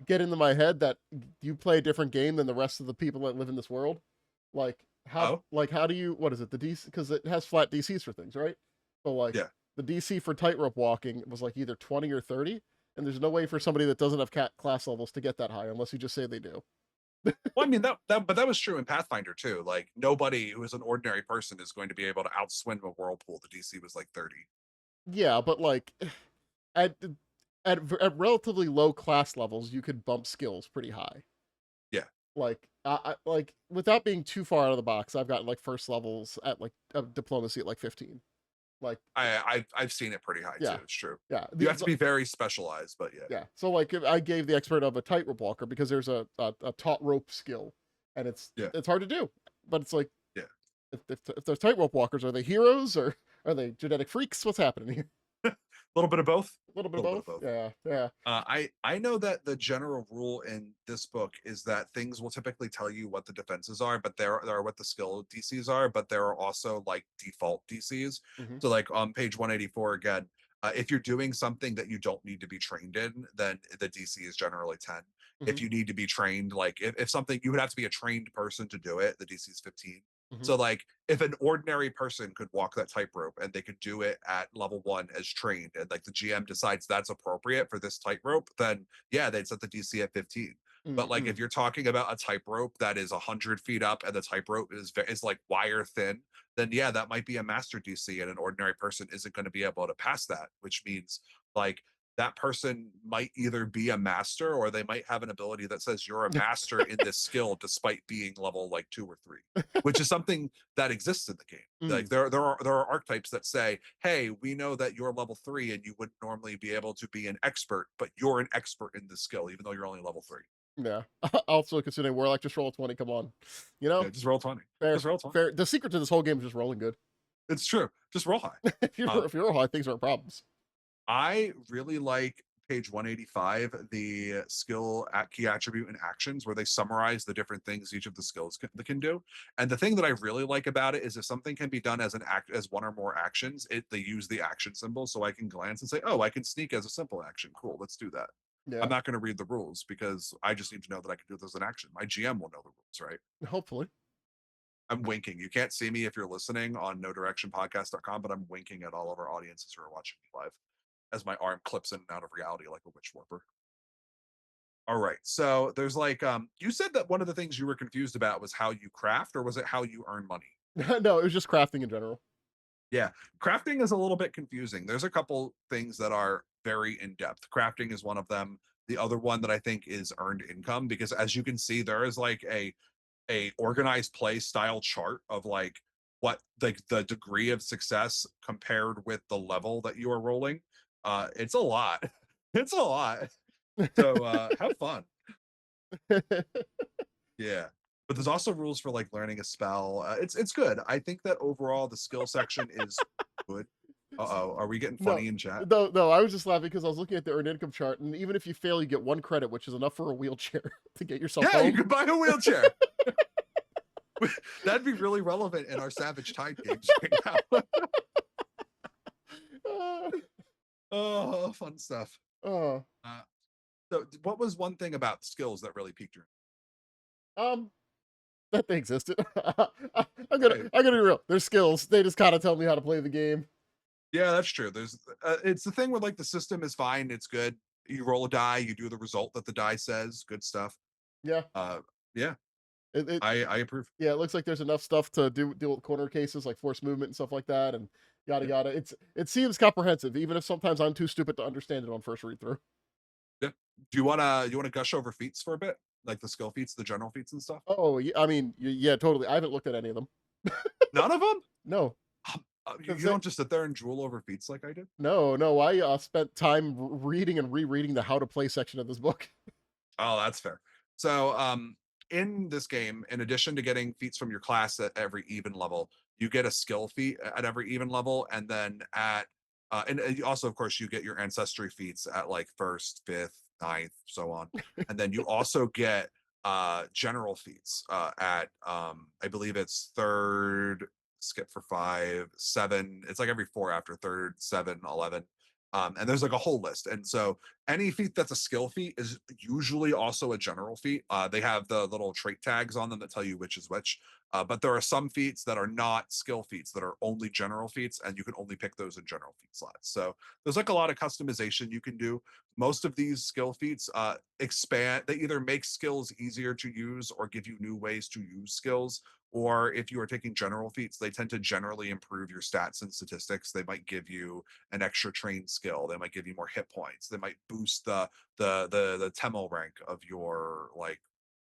get into my head that you play a different game than the rest of the people that live in this world. Oh, How do you, what is it, the DC, because it has flat DCs for things, right? So like yeah. the DC for tightrope walking was like either 20 or 30, and there's no way for somebody that doesn't have class levels to get that high unless you just say they do. Well, I mean but that was true in Pathfinder too. Like nobody who is an ordinary person is going to be able to outswim a whirlpool. The DC was like 30. Yeah, but like at at relatively low class levels, you could bump skills pretty high. Yeah, Like without being too far out of the box, I've gotten like first levels at like diplomacy at like 15. Like I've seen it pretty high too. yeah, It's true. yeah, You have to be very specialized, but yeah, yeah. So like I gave the expert of a tightrope walker because there's a taut rope skill, and yeah, it's hard to do, but it's like yeah. if those tightrope walkers, are they heroes or are they genetic freaks? What's happening here? A little bit of both. A little bit A of little bit of both. both. Yeah, yeah. I know that the general rule in this book is that things will typically tell you what the defenses are, but there are what the skill DCs are, but there are also like default DCs. Hmm. So like on page 184 again, if you're doing something that you don't need to be trained in, then the DC is generally 10. Hmm. If you need to be trained, like if something you would have to be a trained person to do it, the DC is 15. Hmm. So like if an ordinary person could walk that tightrope and they could do it at level 1 as trained, and like the GM decides that's appropriate for this tightrope, then yeah, they'd set the DC at 15. But like if Mm-mm. you're talking about a tightrope that is 100 feet up and the tightrope is like wire thin, then yeah, that might be a master DC, and an ordinary person isn't going to be able to pass that, which means like that person might either be a master or they might have an ability that says you're a master in this skill despite being level like 2 or 3, which is something that exists in the game. Like Mm. there are archetypes that say, hey, we know that you're level 3 and you wouldn't normally be able to be an expert, but you're an expert in this skill even though you're only level 3. Yeah. Also considering Warlock, just roll a 20. Come on. You Yeah, know, just roll 20. fair, Just roll 20. fair. The secret to this whole game is just rolling good. It's true. Just roll high. if you um, if you roll high, things aren't problems. I really like page 185, the skill at key attribute and actions, where they summarize the different things each of the skills can do. And the thing that I really like about it is if something can be done as an act as one or more actions, they use the action symbol, so I can glance and say, oh, I can sneak as a simple action. Cool, let's do that. I'm Yeah. not going to read the rules because I just need to know that I can do this as an action. My GM will know the rules, right? Hopefully. I'm winking. You can't see me if you're listening on nodirectionpodcast.com, but I'm winking at all of our audiences who are watching me live as my arm clips in and out of reality like a witch warper. All right. So there's like you said that one of the things you were confused about was how you craft, or was it how you earn money? No, it was just crafting in general. Yeah. Crafting is a little bit confusing. There's a couple things that are very in depth. Crafting is one of them. The other one that I think is earned income, because as you can see, there is like a organized play style chart of like what like the degree of success compared with the level that you are rolling. It's a lot. It's a lot. So have fun. Yeah. But there's also rules for like learning a spell. It's good. I think that overall the skill section is good. Uh-oh, are we getting no, funny in chat? no. I was just laughing because I was looking at the earned income chart, and even if you fail, you get 1 credit, which is enough for a wheelchair to get yourself Yeah, you home. could buy a wheelchair. That'd be really relevant in our Savage Tide games right now. uh, Oh, fun stuff. uh, Uh, so what was one thing about skills that really piqued your um, that they existed. hey, I'm gonna be real. Their skills. They just kind of tell me how to play the game. yeah, that's true. There's it's the thing where like the system is fine, it's good. You roll a die, you do the result that the die says, good stuff. Yeah. Uh yeah, It I approve. yeah. It looks like there's enough stuff to deal with corner cases like force movement and stuff like that, and yada Yeah. yada. It seems comprehensive, even if sometimes I'm too stupid to understand it on first read through. Yeah. Do you wanna gush over feats for a bit? Like the skill feats, the general feats and stuff? Oh, yeah, I mean, yeah, totally. I haven't looked at any of them. None of them? No, You, 'cause you don't just sit there and drool over feats like I did? no. I spent time reading and rereading the how to play section of this book. Oh, that's fair. So, in this game, in addition to getting feats from your class at every even level, you get a skill feat at every even level, and then and also, of course, you get your ancestry feats at like first, fifth, ninth, so on, and then you also get general feats at I believe it's third, skip for five, seven. It's like every four after third, seven, 11. And there's like a whole list. And so any feat that's a skill feat is usually also a general feat. They have the little trait tags on them that tell you which is which. But there are some feats that are not skill feats that are only general feats, and you can only pick those in general feat slots. So there's like a lot of customization you can do. Most of these skill feats expand, they either make skills easier to use or give you new ways to use skills. Or if you are taking general feats, they tend to generally improve your stats and statistics. They might give you an extra trained skill. They might give you more hit points. They might boost the Temel rank of your like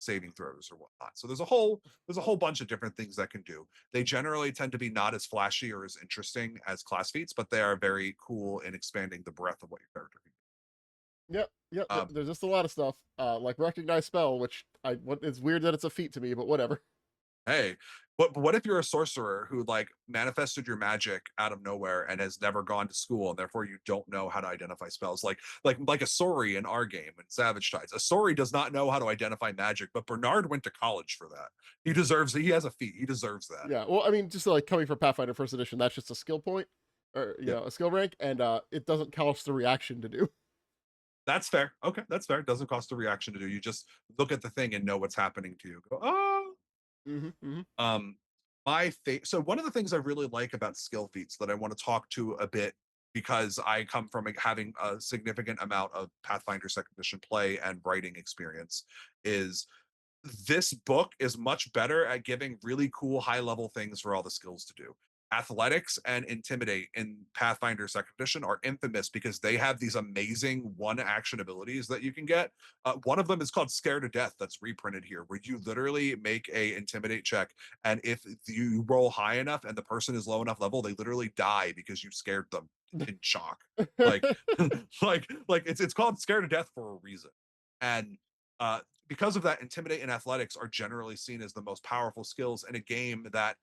saving throws or whatnot. So there's a whole bunch of different things that can do. They generally tend to be not as flashy or as interesting as class feats, but they are very cool in expanding the breadth of what your character can Yep, yep. do. There's just a lot of stuff, like recognize spell, which it's weird that it's a feat to me, but whatever. Hey, but what if you're a sorcerer who like manifested your magic out of nowhere and has never gone to school, and therefore you don't know how to identify spells? Like a Sori in our game in Savage Tides. A Sori does not know how to identify magic, but Bernard went to college for that. He deserves it. He has a feat. He deserves that. Yeah. Well, I mean, just like coming from Pathfinder First Edition, that's just a skill point, or Yeah. a skill rank, and it doesn't cost the reaction to do. That's fair. Okay, that's fair. It doesn't cost a reaction to do. You just look at the thing and know what's happening to you. Go, oh. Hmm, hmm. Um, So one of the things I really like about skill feats that I want to talk to a bit, because I come from having a significant amount of Pathfinder second edition play and writing experience, is this book is much better at giving really cool high level things for all the skills to do. Athletics and Intimidate in Pathfinder Second Edition are infamous because they have these amazing one action abilities that you can get. One of them is called Scare to Death, that's reprinted here, where you literally make a Intimidate check, and if you roll high enough and the person is low enough level, they literally die because you scared them in shock. Like, it's called Scare to Death for a reason, and uh, because of that, Intimidate and Athletics are generally seen as the most powerful skills in a game that,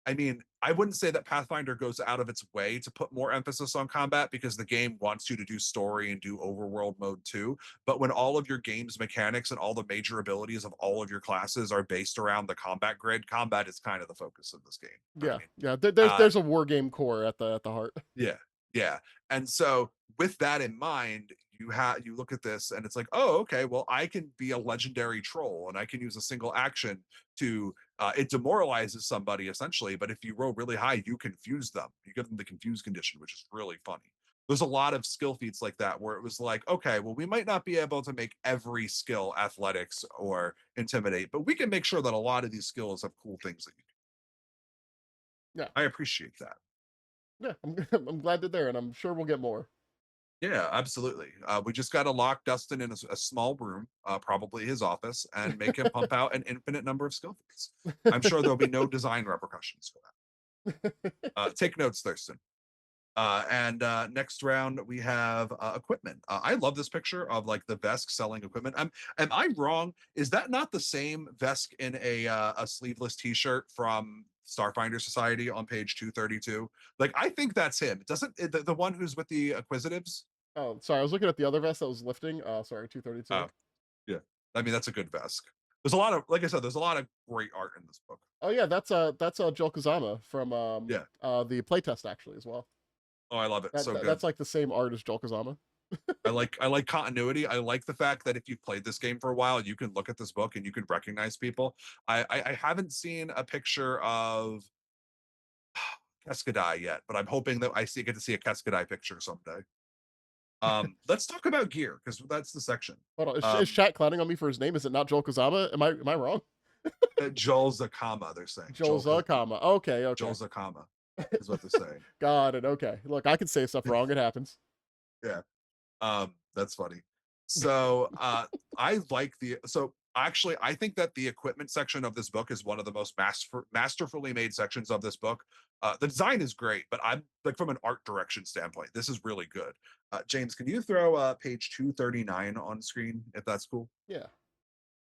I mean, I wouldn't say that Pathfinder goes out of its way to put more emphasis on combat because the game wants you to do story and do overworld mode too. But when all of your game's mechanics and all the major abilities of all of your classes are based around the combat grid, combat is kind of the focus of this game. You know what I Yeah, mean? yeah. Uh, There's a war game core at the heart. yeah, yeah. And so with that in mind, you look at this and it's like, oh, okay, well, I can be a legendary troll and I can use a single action to it demoralizes somebody essentially, but if you roll really high, you confuse them. You give them the confuse condition, which is really funny. There's a lot of skill feats like that where it was like, okay, well, we might not be able to make every skill athletics or intimidate, but we can make sure that a lot of these skills have cool things that you do. Yeah, I appreciate that. yeah. I'm glad they're there, and I'm sure we'll get more. Yeah, absolutely. We just got to lock Dustin in a small room, probably his office, and make him pump out an infinite number of skill feats. I'm sure there'll be no design repercussions for that. Take notes, Thurston. And next round we have equipment. I love this picture of like the Vesk selling equipment. Am I wrong? Is that not the same Vesk in a sleeveless T-shirt from Starfinder Society on page 232? Like I think that's him. Doesn't the one who's with the Acquisitives? Oh, sorry. I was looking at the other vest that was lifting. Sorry, 232. Oh, yeah. I mean, that's a good Vesk. There's a lot of, like I said, there's a lot of great art in this book. Oh yeah, that's Joel Kazama from Yeah. the playtest actually as well. Oh, I love it. So That's good. like the same art as Joel Kazama. I like continuity. I like the fact that if you've played this game for a while, you can look at this book and you can recognize people. I haven't seen a picture of Keskadai yet, but I'm hoping that get to see a Keskadai picture someday. Let's talk about gear because that's the section. Hold on, is Um, chat clowning on me for his name? Is it not Joel Kazama? Am I wrong? Joel Zakama, they're saying. Joel Zakama. Okay, Joel okay. Zakama is what they're saying. Got it. Okay. Look, I can say stuff wrong. It happens. Yeah. That's funny. So I like the so actually I think that the equipment section of this book is one of the most masterfully made sections of this book. The design is great, but I'm like from an art direction standpoint, this is really good. James, can you throw page 239 on screen if that's cool? Yeah.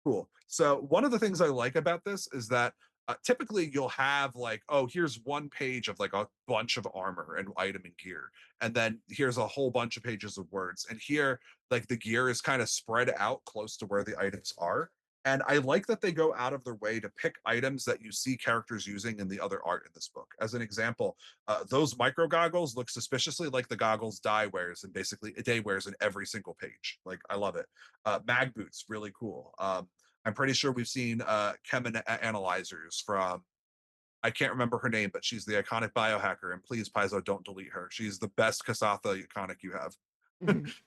Cool. So one of the things I like about this is that typically you'll have like, oh, here's one page of like a bunch of armor and item and gear, and then here's a whole bunch of pages of words. And here, like the gear is kind of spread out close to where the items are. And I like that they go out of their way to pick items that you see characters using in the other art in this book. As an example, those micro goggles look suspiciously like the goggles Dai wears and basically Day wears in every single page. I love it. Mag boots, really cool. I'm pretty sure we've seen Chemin analyzers from, I can't remember her name, but she's the iconic biohacker. And please, Paizo, don't delete her. She's the best Kasatha iconic you have.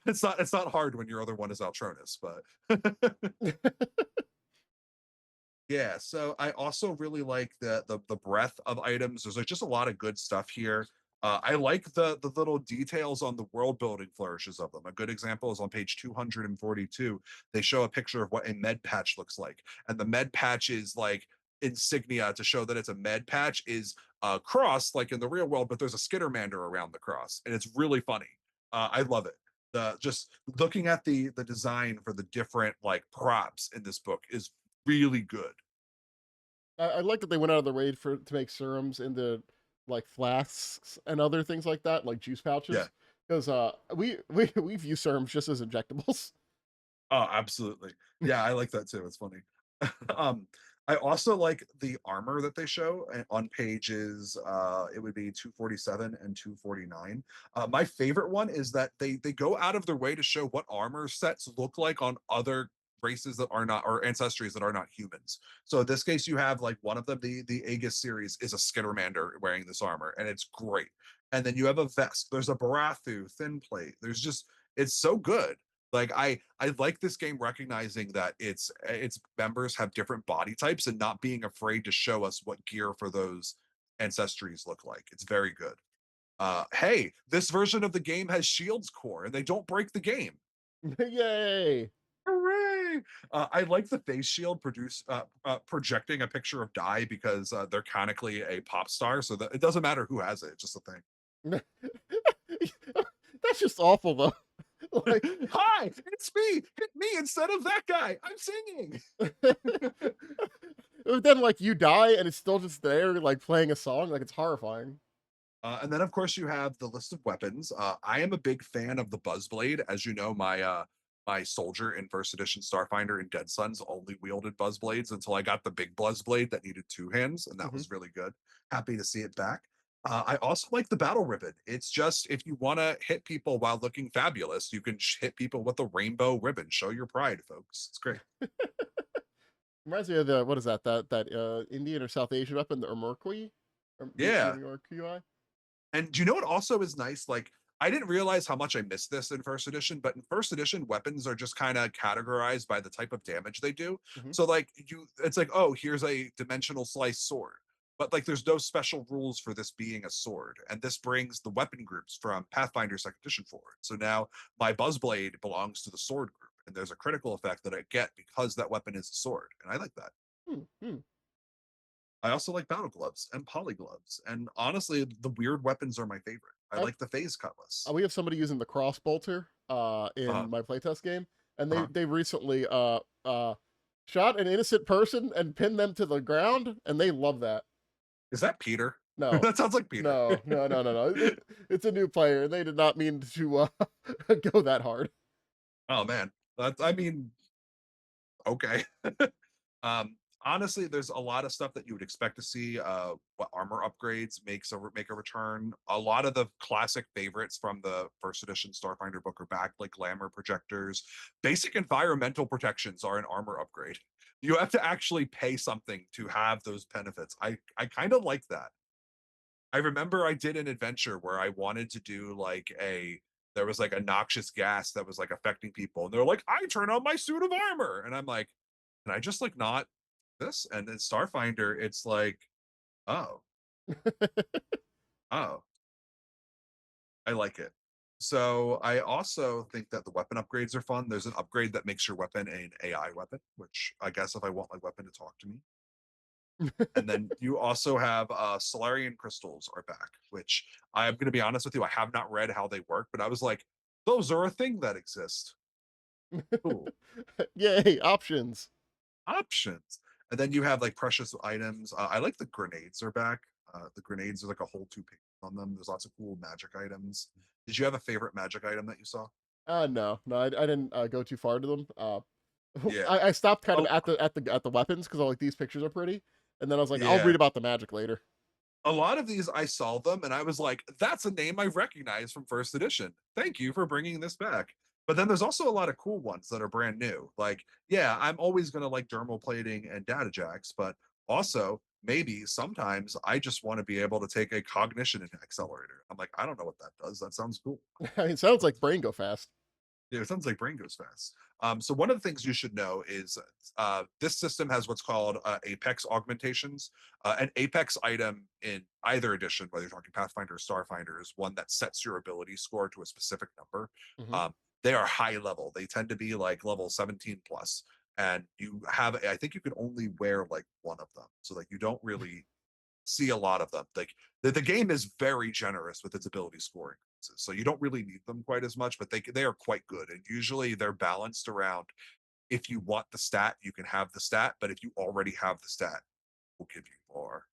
It's not hard when your other one is Altronus, but yeah. So I also really like the breadth of items. There's like just a lot of good stuff here. I like the little details on the world building flourishes of them. A good example is on page 242. They show a picture of what a med patch looks like, and the med patch is like insignia to show that it's a med patch is a cross like in the real world, but there's a skittermander around the cross, and it's really funny. I love it. Just looking at the design for the different like props in this book is really good. I like that they went out of their way to make serums into like flasks and other things like that, like juice Yeah. pouches. Because we view serums just as injectables. Oh, absolutely. Yeah, I like that too. It's funny. um, I also like the armor that they show on pages it would be 247 and 249. My favorite one is that they go out of their way to show what armor sets look like on other races that are not, or ancestries that are not humans. So in this case, you have like one of them, the Aegis series is a Skittermander wearing this armor, and it's great. And then you have a Vesk. There's a Barathu thin plate. There's just it's so good. Like I like this game recognizing that its members have different body types and not being afraid to show us what gear for those ancestries look like. It's very good. Hey, this version of the game has shields core and they don't break the game. Yay! Hooray! I like the face shield projecting a picture of Die because they're canonically a pop star, so that it doesn't matter who has it. It's just a thing. That's just awful though. Like Hi, it's me. Hit me instead of that guy. I'm singing. but then like you die and it's still just there, like playing a song, like it's horrifying. And then, of course, you have the list of weapons. I am a big fan of the Buzzblade. As you know, my soldier in First Edition Starfinder and Dead Suns only wielded Buzzblades until I got the big Buzzblade that needed two hands, and that Hmm. was really good. Happy to see it back. I also like the battle ribbon. It's just if you want to hit people while looking fabulous, you can hit people with a rainbow ribbon. Show your pride, folks. It's great. Reminds me of the what is that? That Indian or South Asian weapon, the Urmurqui? Or the Yeah. Urmurqui? And do you know what also is nice? Like, I didn't realize how much I missed this in first edition, but in first edition, weapons are just kind of categorized by the type of damage they do. Hmm. So, like, it's like, oh, here's a dimensional slice sword. But like, there's no special rules for this being a sword, and this brings the weapon groups from Pathfinder Second Edition forward. So now my Buzzblade belongs to the sword group, and there's a critical effect that I get because that weapon is a sword, and I like that. Hmm, hmm. I also like battle gloves and poly gloves. And honestly, the weird weapons are my favorite. I I, like the phase cutlass. we have somebody using the crossbolter Uh-huh. in my playtest game, and they Uh-huh. they recently shot an innocent person and pinned them to the ground, and they love that. Is that Peter? No, That sounds like Peter. no, no, no, no, no. It's a new player, and they did not mean to go that hard. Oh man. That's I mean, okay. Honestly, there's a lot of stuff that you would expect to see. What armor upgrades make a return. A lot of the classic favorites from the first edition Starfinder book are back, like glamour projectors. Basic environmental protections are an armor upgrade. You have to actually pay something to have those benefits. I kind of like that. I remember I did an adventure where I wanted to do like a there was like a noxious gas that was like affecting people, and they're like, I turn on my suit of armor, and I'm like, can I just like not this? And then Starfinder, it's like, oh, oh, I like it. So I also think that the weapon upgrades are fun. There's an upgrade that makes your weapon an AI weapon, which I guess if I want my weapon to talk to me. And then you also have Solarian crystals are back, which I'm going to be honest with you, I have not read how they work, but I was like, those are a thing that exist. Cool. Yay, options. Options. And then you have like precious items. I like the grenades are back. The grenades are like a whole two pages on them. There's lots of cool magic items. Did you have a favorite magic item that you saw? No, no, I didn't go too far to them. Yeah. I stopped kind of Oh, at the weapons because I'm like these pictures are pretty, and then I was like, I'll read yeah. about the magic later. A lot of these I saw them and I was like, that's a name I recognize from first edition. Thank you for bringing this back. But then there's also a lot of cool ones that are brand new. Like, yeah, I'm always going to like dermal plating and data jacks, but also maybe sometimes I just want to be able to take a cognition accelerator. I'm like, I don't know what that does. That sounds cool. I mean, it sounds like brain go fast. Yeah, it sounds like brain goes fast. So one of the things you should know is this system has what's called Apex augmentations. An Apex item in either edition, whether you're talking Pathfinder or Starfinder, is one that sets your ability score to a specific number. Hmm. Um, they are high level. They tend to be like level 17 plus, and you have. I think you can only wear like one of them, so like you don't really see a lot of them. Like the game is very generous with its ability scoring. So you don't really need them quite as much, but they are quite good. And usually they're balanced around if you want the stat, you can have the stat, but if you already have the stat, we'll give you more.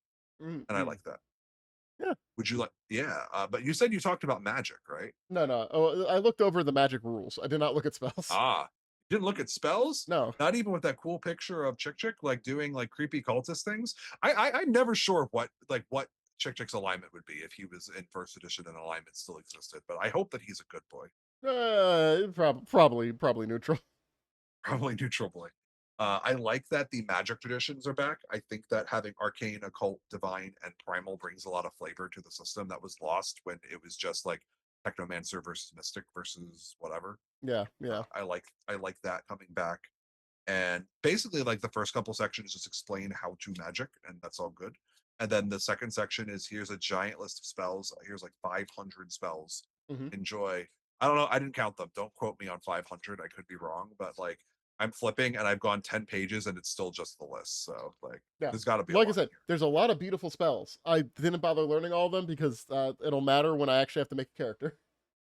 And I Mm-hmm. like that. Yeah. Would you like? Yeah, but you said you talked about magic, right? No, no. Oh, I looked over the magic rules. I did not look at spells. Ah, you didn't look at spells. No. Not even with that cool picture of Chick Chick like doing like creepy cultist things. I'm never sure what Chick Chick's alignment would be if he was in first edition and alignment still existed. But I hope that he's a good boy. Probably neutral. Probably neutral blade. I like that the magic traditions are back. I think that having arcane, occult, divine, and primal brings a lot of flavor to the system that was lost when it was just like technomancer versus mystic versus whatever. Yeah, yeah. I like that coming back. And basically, like the first couple sections just explain how to magic, and that's all good. And then the second section is here's a giant list of spells. Here's like 500 spells. Hmm. Enjoy. I don't know. I didn't count them. Don't quote me on 500. I could be wrong, but like I'm flipping and I've gone 10 pages and it's still just the list. So like Yeah. there's got to be a Like I lot in said, here. there's a lot of beautiful spells. I didn't bother learning all of them because it'll matter when I actually have to make a character.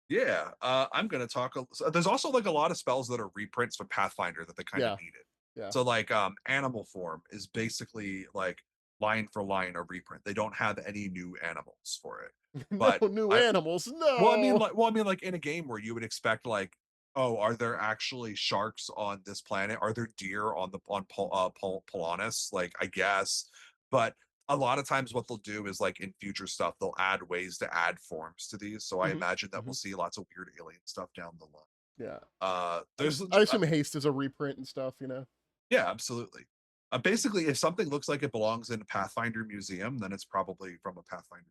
Yeah, I'm gonna talk. So there's also like a lot of spells that are reprints from Pathfinder that they kind of Yeah, needed. yeah. So like animal form is basically like line for line a reprint. They don't have any new animals for it. No But new I animals. well, No. I mean like in a game where you would expect like, oh, are there actually sharks on this planet? Are there deer on the on Polanus? Like I guess, but a lot of times what they'll do is like in future stuff they'll add ways to add forms to these. So I Hmm. imagine that we'll Hmm. see lots of weird alien stuff down the line. Yeah. There's I assume haste is a reprint and stuff. You know. yeah, absolutely. Basically, if something looks like it belongs in a Pathfinder museum, then it's probably from a Pathfinder.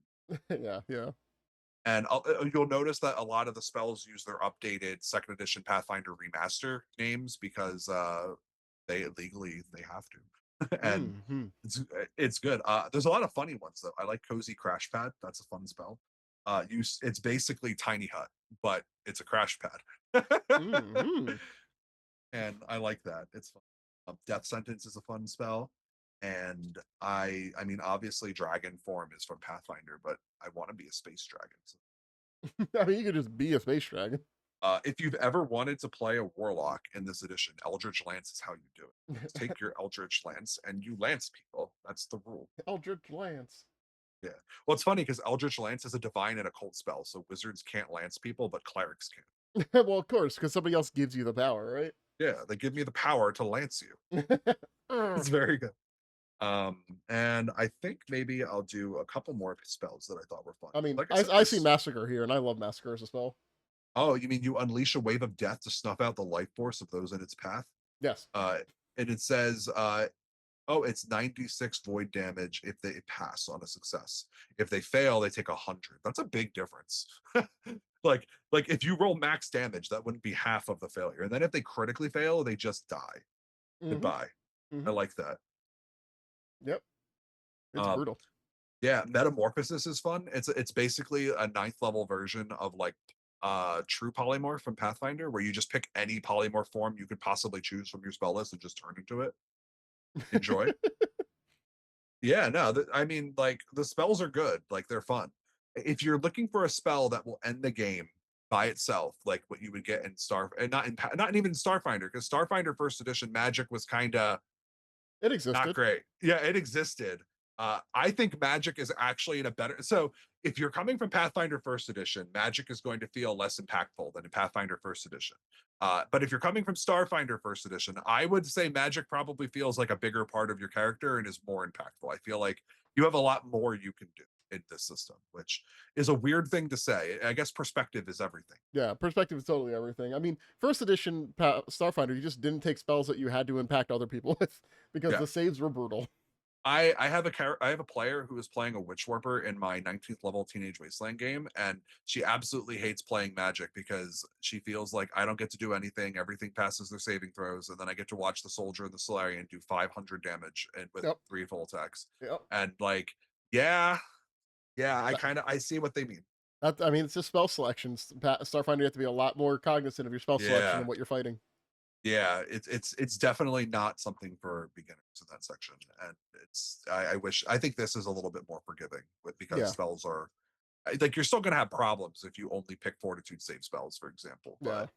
Yeah, yeah. And you'll notice that a lot of the spells use their updated second edition Pathfinder remaster names because they legally they have to, and Hmm. it's good. There's a lot of funny ones though. I like Cozy Crash Pad. That's a fun spell. It's basically Tiny Hut, but it's a crash pad, Hmm. and I like that. It's fun. Death Sentence is a fun spell, and I mean, obviously, Dragon Form is from Pathfinder, but I want to be a space dragon. So I mean, you could just be a space dragon. if you've ever wanted to play a warlock in this edition, Eldritch Lance is how you do it. Just take your Eldritch Lance and you lance people. That's the rule. Eldritch Lance. Yeah. Well, it's funny because Eldritch Lance is a divine and occult spell, so wizards can't lance people, but clerics can. Well, of course, because somebody else gives you the power, right? Yeah, they give me the power to lance you. It's very good. And I think maybe I'll do a couple more spells that I thought were fun. I mean, Like I said, I see there's Massacre here, and I love Massacre as a spell. oh, you mean you unleash a wave of death to snuff out the life force of those in its path? Yes. Uh, and it says oh, it's 96 void damage if they pass on a success. If they fail, they take 100. That's a big difference. Like if you roll max damage, that wouldn't be half of the failure. And then if they critically fail, they just die. Hmm. Goodbye. I Hmm. like that. Yep. It's Um, brutal. yeah, Metamorphosis is fun. It's basically a ninth level version of like true polymorph from Pathfinder, where you just pick any polymorph form you could possibly choose from your spell list and just turn into it. Enjoy. Yeah, no, I mean, like the spells are good, like they're fun. If you're looking for a spell that will end the game by itself, like what you would get in Star, and not even Starfinder, because Starfinder First Edition magic was kind of It not existed. great. Yeah, it existed. I think Magic is actually in a better. So if you're coming from Pathfinder First Edition, Magic is going to feel less impactful than in Pathfinder First Edition. But if you're coming from Starfinder First Edition, I would say Magic probably feels like a bigger part of your character and is more impactful. I feel like you have a lot more you can do in this system, which is a weird thing to say. I guess perspective is everything. Yeah, perspective is totally everything. I mean, first edition Starfinder, you just didn't take spells that you had to impact other people with because Yeah. the saves were brutal. I have a player who is playing a witch warper in my 19th level Teenage Wasteland game, and she absolutely hates playing Magic because she feels like I don't get to do anything. Everything passes their saving throws, and then I get to watch the soldier and the Solarian do 500 damage and with Yep. three full attacks. Yep. And like, yeah, yeah, That, I see what they mean. I mean, it's just spell selections. Starfinder, you have to be a lot more cognizant of your spell selection Yeah, and what you're fighting. yeah, it's definitely not something for beginners in that section, and I wish I think this is a little bit more forgiving with because Yeah. spells are like you're still gonna have problems if you only pick fortitude save spells, for example. Yeah. But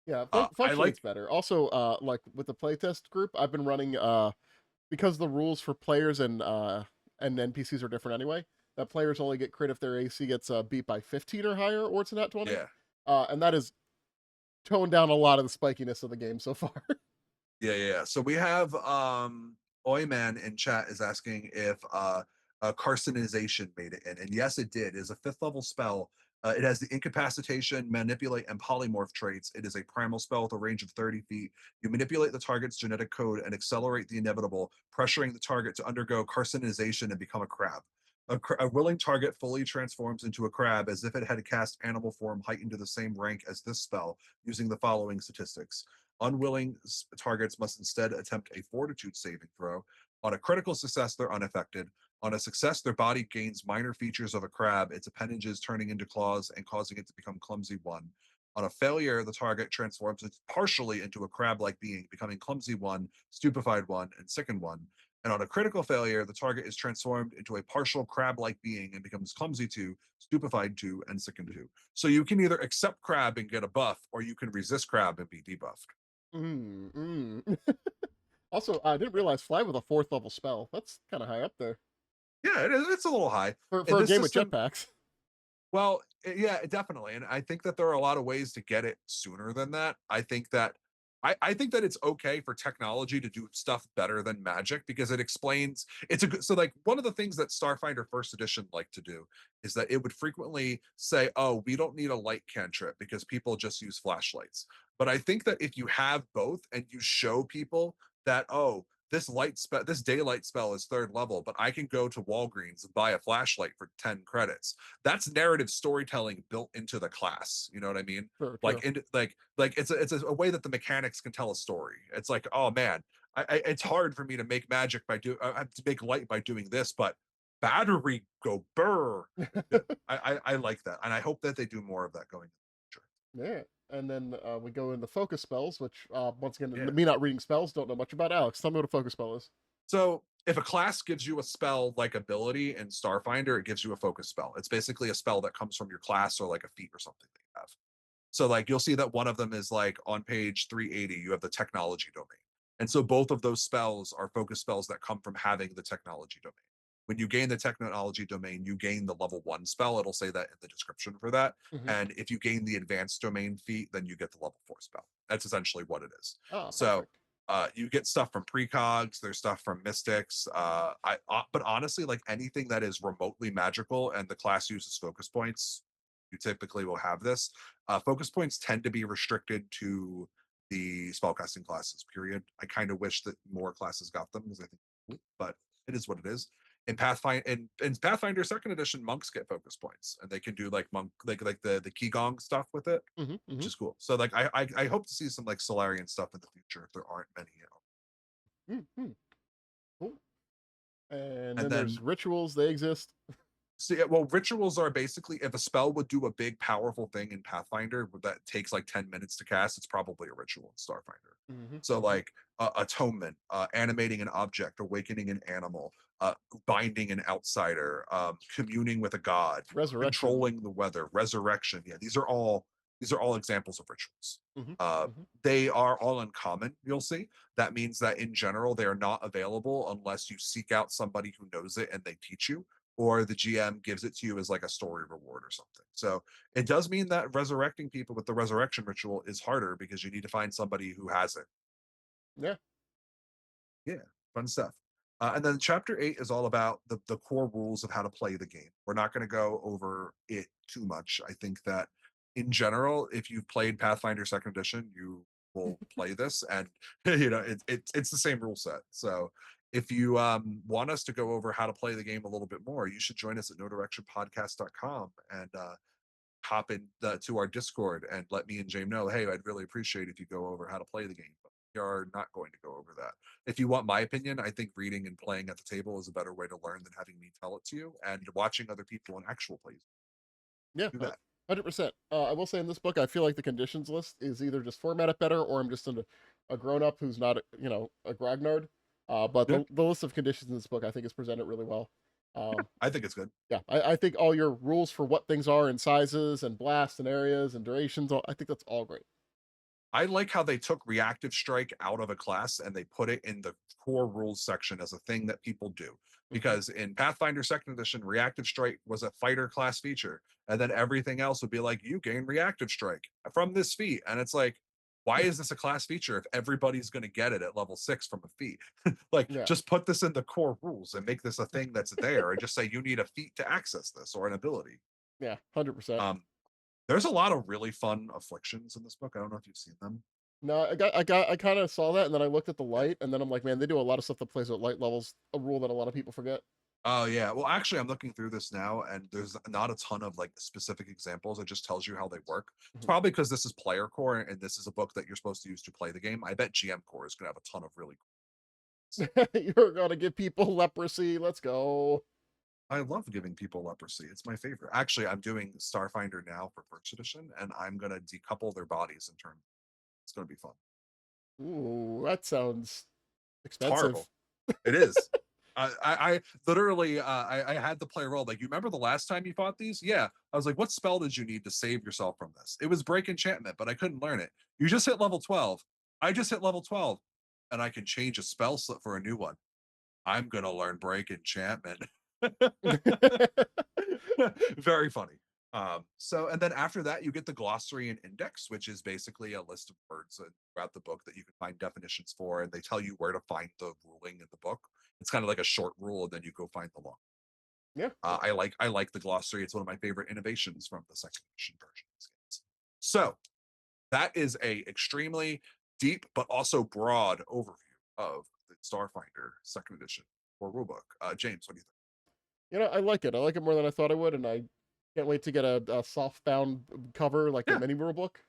Yeah. I Functionally, like it's better. Also, like with the playtest group, I've been running because the rules for players and NPCs are different anyway. That players only get crit if their AC gets beat by 15 or higher, or it's a nat 20. yeah, And that has toned down a lot of the spikiness of the game so far. yeah. So we have Oyman in chat is asking if carcinization made it in, and yes, it did. Is a fifth level spell It has the incapacitation, manipulate, and polymorph traits. It is a primal spell with a range of 30 feet. You manipulate the target's genetic code and accelerate the inevitable, pressuring the target to undergo carcinization and become a crab. A willing target fully transforms into a crab as if it had cast animal form heightened to the same rank as this spell, using the following statistics. Unwilling targets must instead attempt a fortitude saving throw. On a critical success, they're unaffected. On a success, their body gains minor features of a crab, its appendages turning into claws and causing it to become clumsy one. On a failure, the target transforms it partially into a crab like being, becoming clumsy one, stupefied one, and sickened one. And on a critical failure, the target is transformed into a partial crab like being and becomes clumsy two, stupefied two, and sickened two. So you can either accept crab and get a buff, or you can resist crab and be debuffed. Mm, mm. Also, I didn't realize fly with a fourth level spell. That's kind of high up there Yeah, it's a little high. for In a this game with system, jetpacks. well, yeah, definitely, and I think that there are a lot of ways to get it sooner than that. I think that it's okay for technology to do stuff better than magic because it explains it's a good so like one of the things that Starfinder First Edition like to do is that it would frequently say, "Oh, we don't need a light cantrip because people just use flashlights." But I think that if you have both and you show people that, "Oh, this daylight spell is third level, but I can go to Walgreens and buy a flashlight for 10 credits." That's narrative storytelling built into the class. You know what I mean? True, Like true. in like it's a way that the mechanics can tell a story. It's like, oh man, it's hard for me to make magic by do to make light by doing this, but battery go burr. Yeah, I like that, and I hope that they do more of that going in the future. Yeah. And then we go into focus spells, which once again, Yeah. me not reading spells, don't know much about. Alex, tell me what a focus spell is. So if a class gives you a spell like ability in Starfinder, it gives you a focus spell. It's basically a spell that comes from your class or like a feat or something that you have. So like you'll see that one of them is like on page 380, you have the technology domain. And so both of those spells are focus spells that come from having the technology domain. When you gain the technology domain, you gain the level one spell. It'll say that in the description for that. Hmm. And if you gain the advanced domain feat, then you get the level four spell. That's essentially what it is. Ah, So perfect. you get stuff from precogs, there's stuff from mystics. But honestly, like anything that is remotely magical and the class uses focus points, you typically will have this. Focus points tend to be restricted to the spellcasting classes. Period. I kind of wish that more classes got them because I think, but it is what it is. In Pathfinder Second Edition, monks get focus points, and they can do like monk like the Qigong stuff with it, Hmm. which Hmm. is cool. So like I hope to see some like Solarian stuff in the future if there aren't many. Hmm. Cool. And And then there's then rituals. They exist. so yeah, well, rituals are basically if a spell would do a big powerful thing in Pathfinder that takes like 10 minutes to cast, it's probably a ritual in Starfinder. Hmm. So Hmm. like atonement, animating an object, awakening an animal, binding an outsider, communing with a god, Resurrection. controlling the weather, resurrection. Yeah, these are all examples of rituals. Hmm. Uh, Hmm. they are all uncommon. You'll see. That means that in general they are not available unless you seek out somebody who knows it and they teach you, or the GM gives it to you as like a story reward or something. So it does mean that resurrecting people with the resurrection ritual is harder because you need to find somebody who has it. Yeah. Yeah, fun stuff. And then chapter 8 is all about the core rules of how to play the game. We're not going to go over it too much. I think that in general, if you've played Pathfinder Second Edition, you will play this, and it's the same rule set. So if you want us to go over how to play the game a little bit more, you should join us at nodirectionpodcast.com and hop in to our Discord and let me and James know, hey, I'd really appreciate if you go over how to play the game. But we are not going to go over that. If you want my opinion, I think reading and playing at the table is a better way to learn than having me tell it to you. And watching other people in actual plays, Yeah. do that. 100%. I will say in this book, I feel like the conditions list is either just formatted better or I'm just a grown up who's not, a grognard. But Yeah, the list of conditions in this book, I think, is presented really well. Um, I think it's good. yeah, I think all your rules for what things are and sizes and blasts and areas and durations, I think that's all great. I like how they took reactive strike out of a class and they put it in the core rules section as a thing that people do. Hmm. Because in Pathfinder Second Edition, reactive strike was a fighter class feature, and then everything else would be like, you gain reactive strike from this feat. And it's like, why is this a class feature if everybody's going to get it at level 6 from a feat? Like, Yeah. just put this in the core rules and make this a thing that's there, and just say you need a feat to access this or an ability. Yeah, 100%. Um, there's a lot of really fun afflictions in this book. I don't know if you've seen them. No, I kind of saw that, and then I looked at the light, and then I'm like, man, they do a lot of stuff that plays with light levels. A rule that a lot of people forget. Oh yeah. Well, actually, I'm looking through this now, and there's not a ton of like specific examples. It just tells you how they work. It's Mhm. probably because this is player core, and this is a book that you're supposed to use to play the game. I bet GM core is gonna have a ton of really. You're gonna give people leprosy. Let's go. I love giving people leprosy. It's my favorite. Actually, I'm doing Starfinder now for first edition, and I'm gonna decouple their bodies and turn. It's gonna be fun. Ooh, that sounds It's horrible. expensive. It is. I literally I had the player roll like you remember the last time you fought these? Yeah. I was like, what spell did you need to save yourself from this? It was break enchantment, but I couldn't learn it. You just hit level 12. I just hit level 12 and I can change a spell slot for a new one. I'm gonna learn break enchantment. Very funny. So and then after that, you get the glossary and index, which is basically a list of words throughout the book that you can find definitions for, and they tell you where to find the ruling in the book. It's kind of like a short rule, and then you go find the law. Yeah, I like the glossary. It's one of my favorite innovations from the second edition version of these games. So that is a extremely deep but also broad overview of the Starfinder second edition or rulebook. James, what do you think? I like it. I like it more than I thought I would, and I can't wait to get a soft bound cover like the Yeah, mini rule book.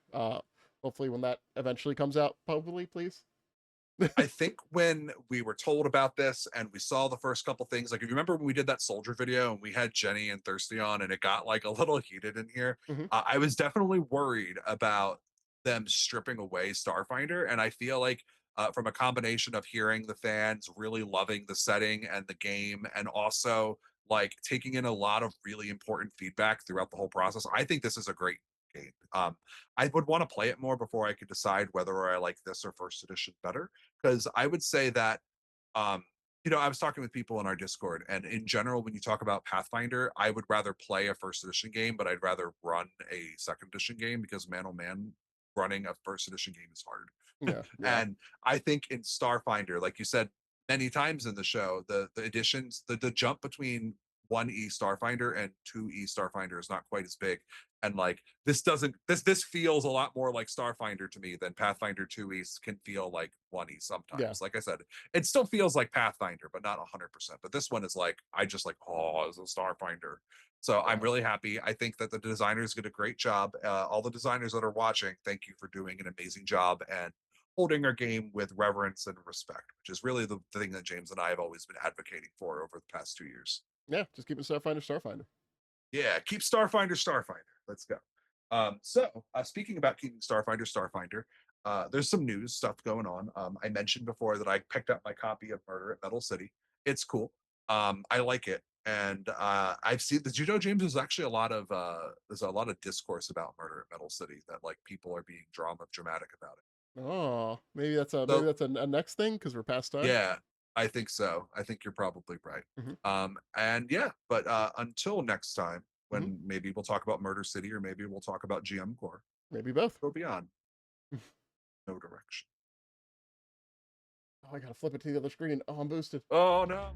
Hopefully when that eventually comes out, probably, please. I think when we were told about this and we saw the first couple things, like if you remember when we did that soldier video and we had Jenny and Thirsty on and it got like a little heated in here, Hmm. I was definitely worried about them stripping away Starfinder. And I feel like from a combination of hearing the fans really loving the setting and the game, and also like taking in a lot of really important feedback throughout the whole process, I think this is a great game. I would want to play it more before I could decide whether I like this or first edition better, because I would say that um I was talking with people in our Discord, and in general, when you talk about Pathfinder, I would rather play a first edition game, but I'd rather run a second edition game because man oh man, running a first edition game is hard. Yeah, yeah, And I think in Starfinder, like you said many times in the show, the additions, the jump between 1E Starfinder and 2E Starfinder is not quite as big. And like this doesn't this feels a lot more like Starfinder to me than Pathfinder 2E can feel like 1E yeah, sometimes. Like I said, it still feels like Pathfinder, but not 100%. But this one is like I just like, oh, it's a Starfinder. So I'm yeah. really happy. I think that the designers did a great job. All the designers that are watching, thank you for doing an amazing job and holding our game with reverence and respect, which is really the thing that James and I have always been advocating for over the past 2 years. Yeah, just keep it Starfinder, Starfinder. Yeah, keep Starfinder, Starfinder. Let's go. Speaking about keeping Starfinder, Starfinder, there's some news stuff going on. I mentioned before that I picked up my copy of Murder at Metal City. It's cool. I like it, and I've seen. Did you know, James? There's a lot of discourse about Murder at Metal City that like people are being dramatic about it. Oh, maybe So that's a next thing because we're past time. yeah, I think so. I think you're probably right. Hmm. And yeah, but until next time, Hmm. when maybe we'll talk about Murder City or maybe we'll talk about GM Core, Maybe both. go beyond no direction. Oh, I gotta flip it to the other screen. Oh, I'm boosted. Oh no.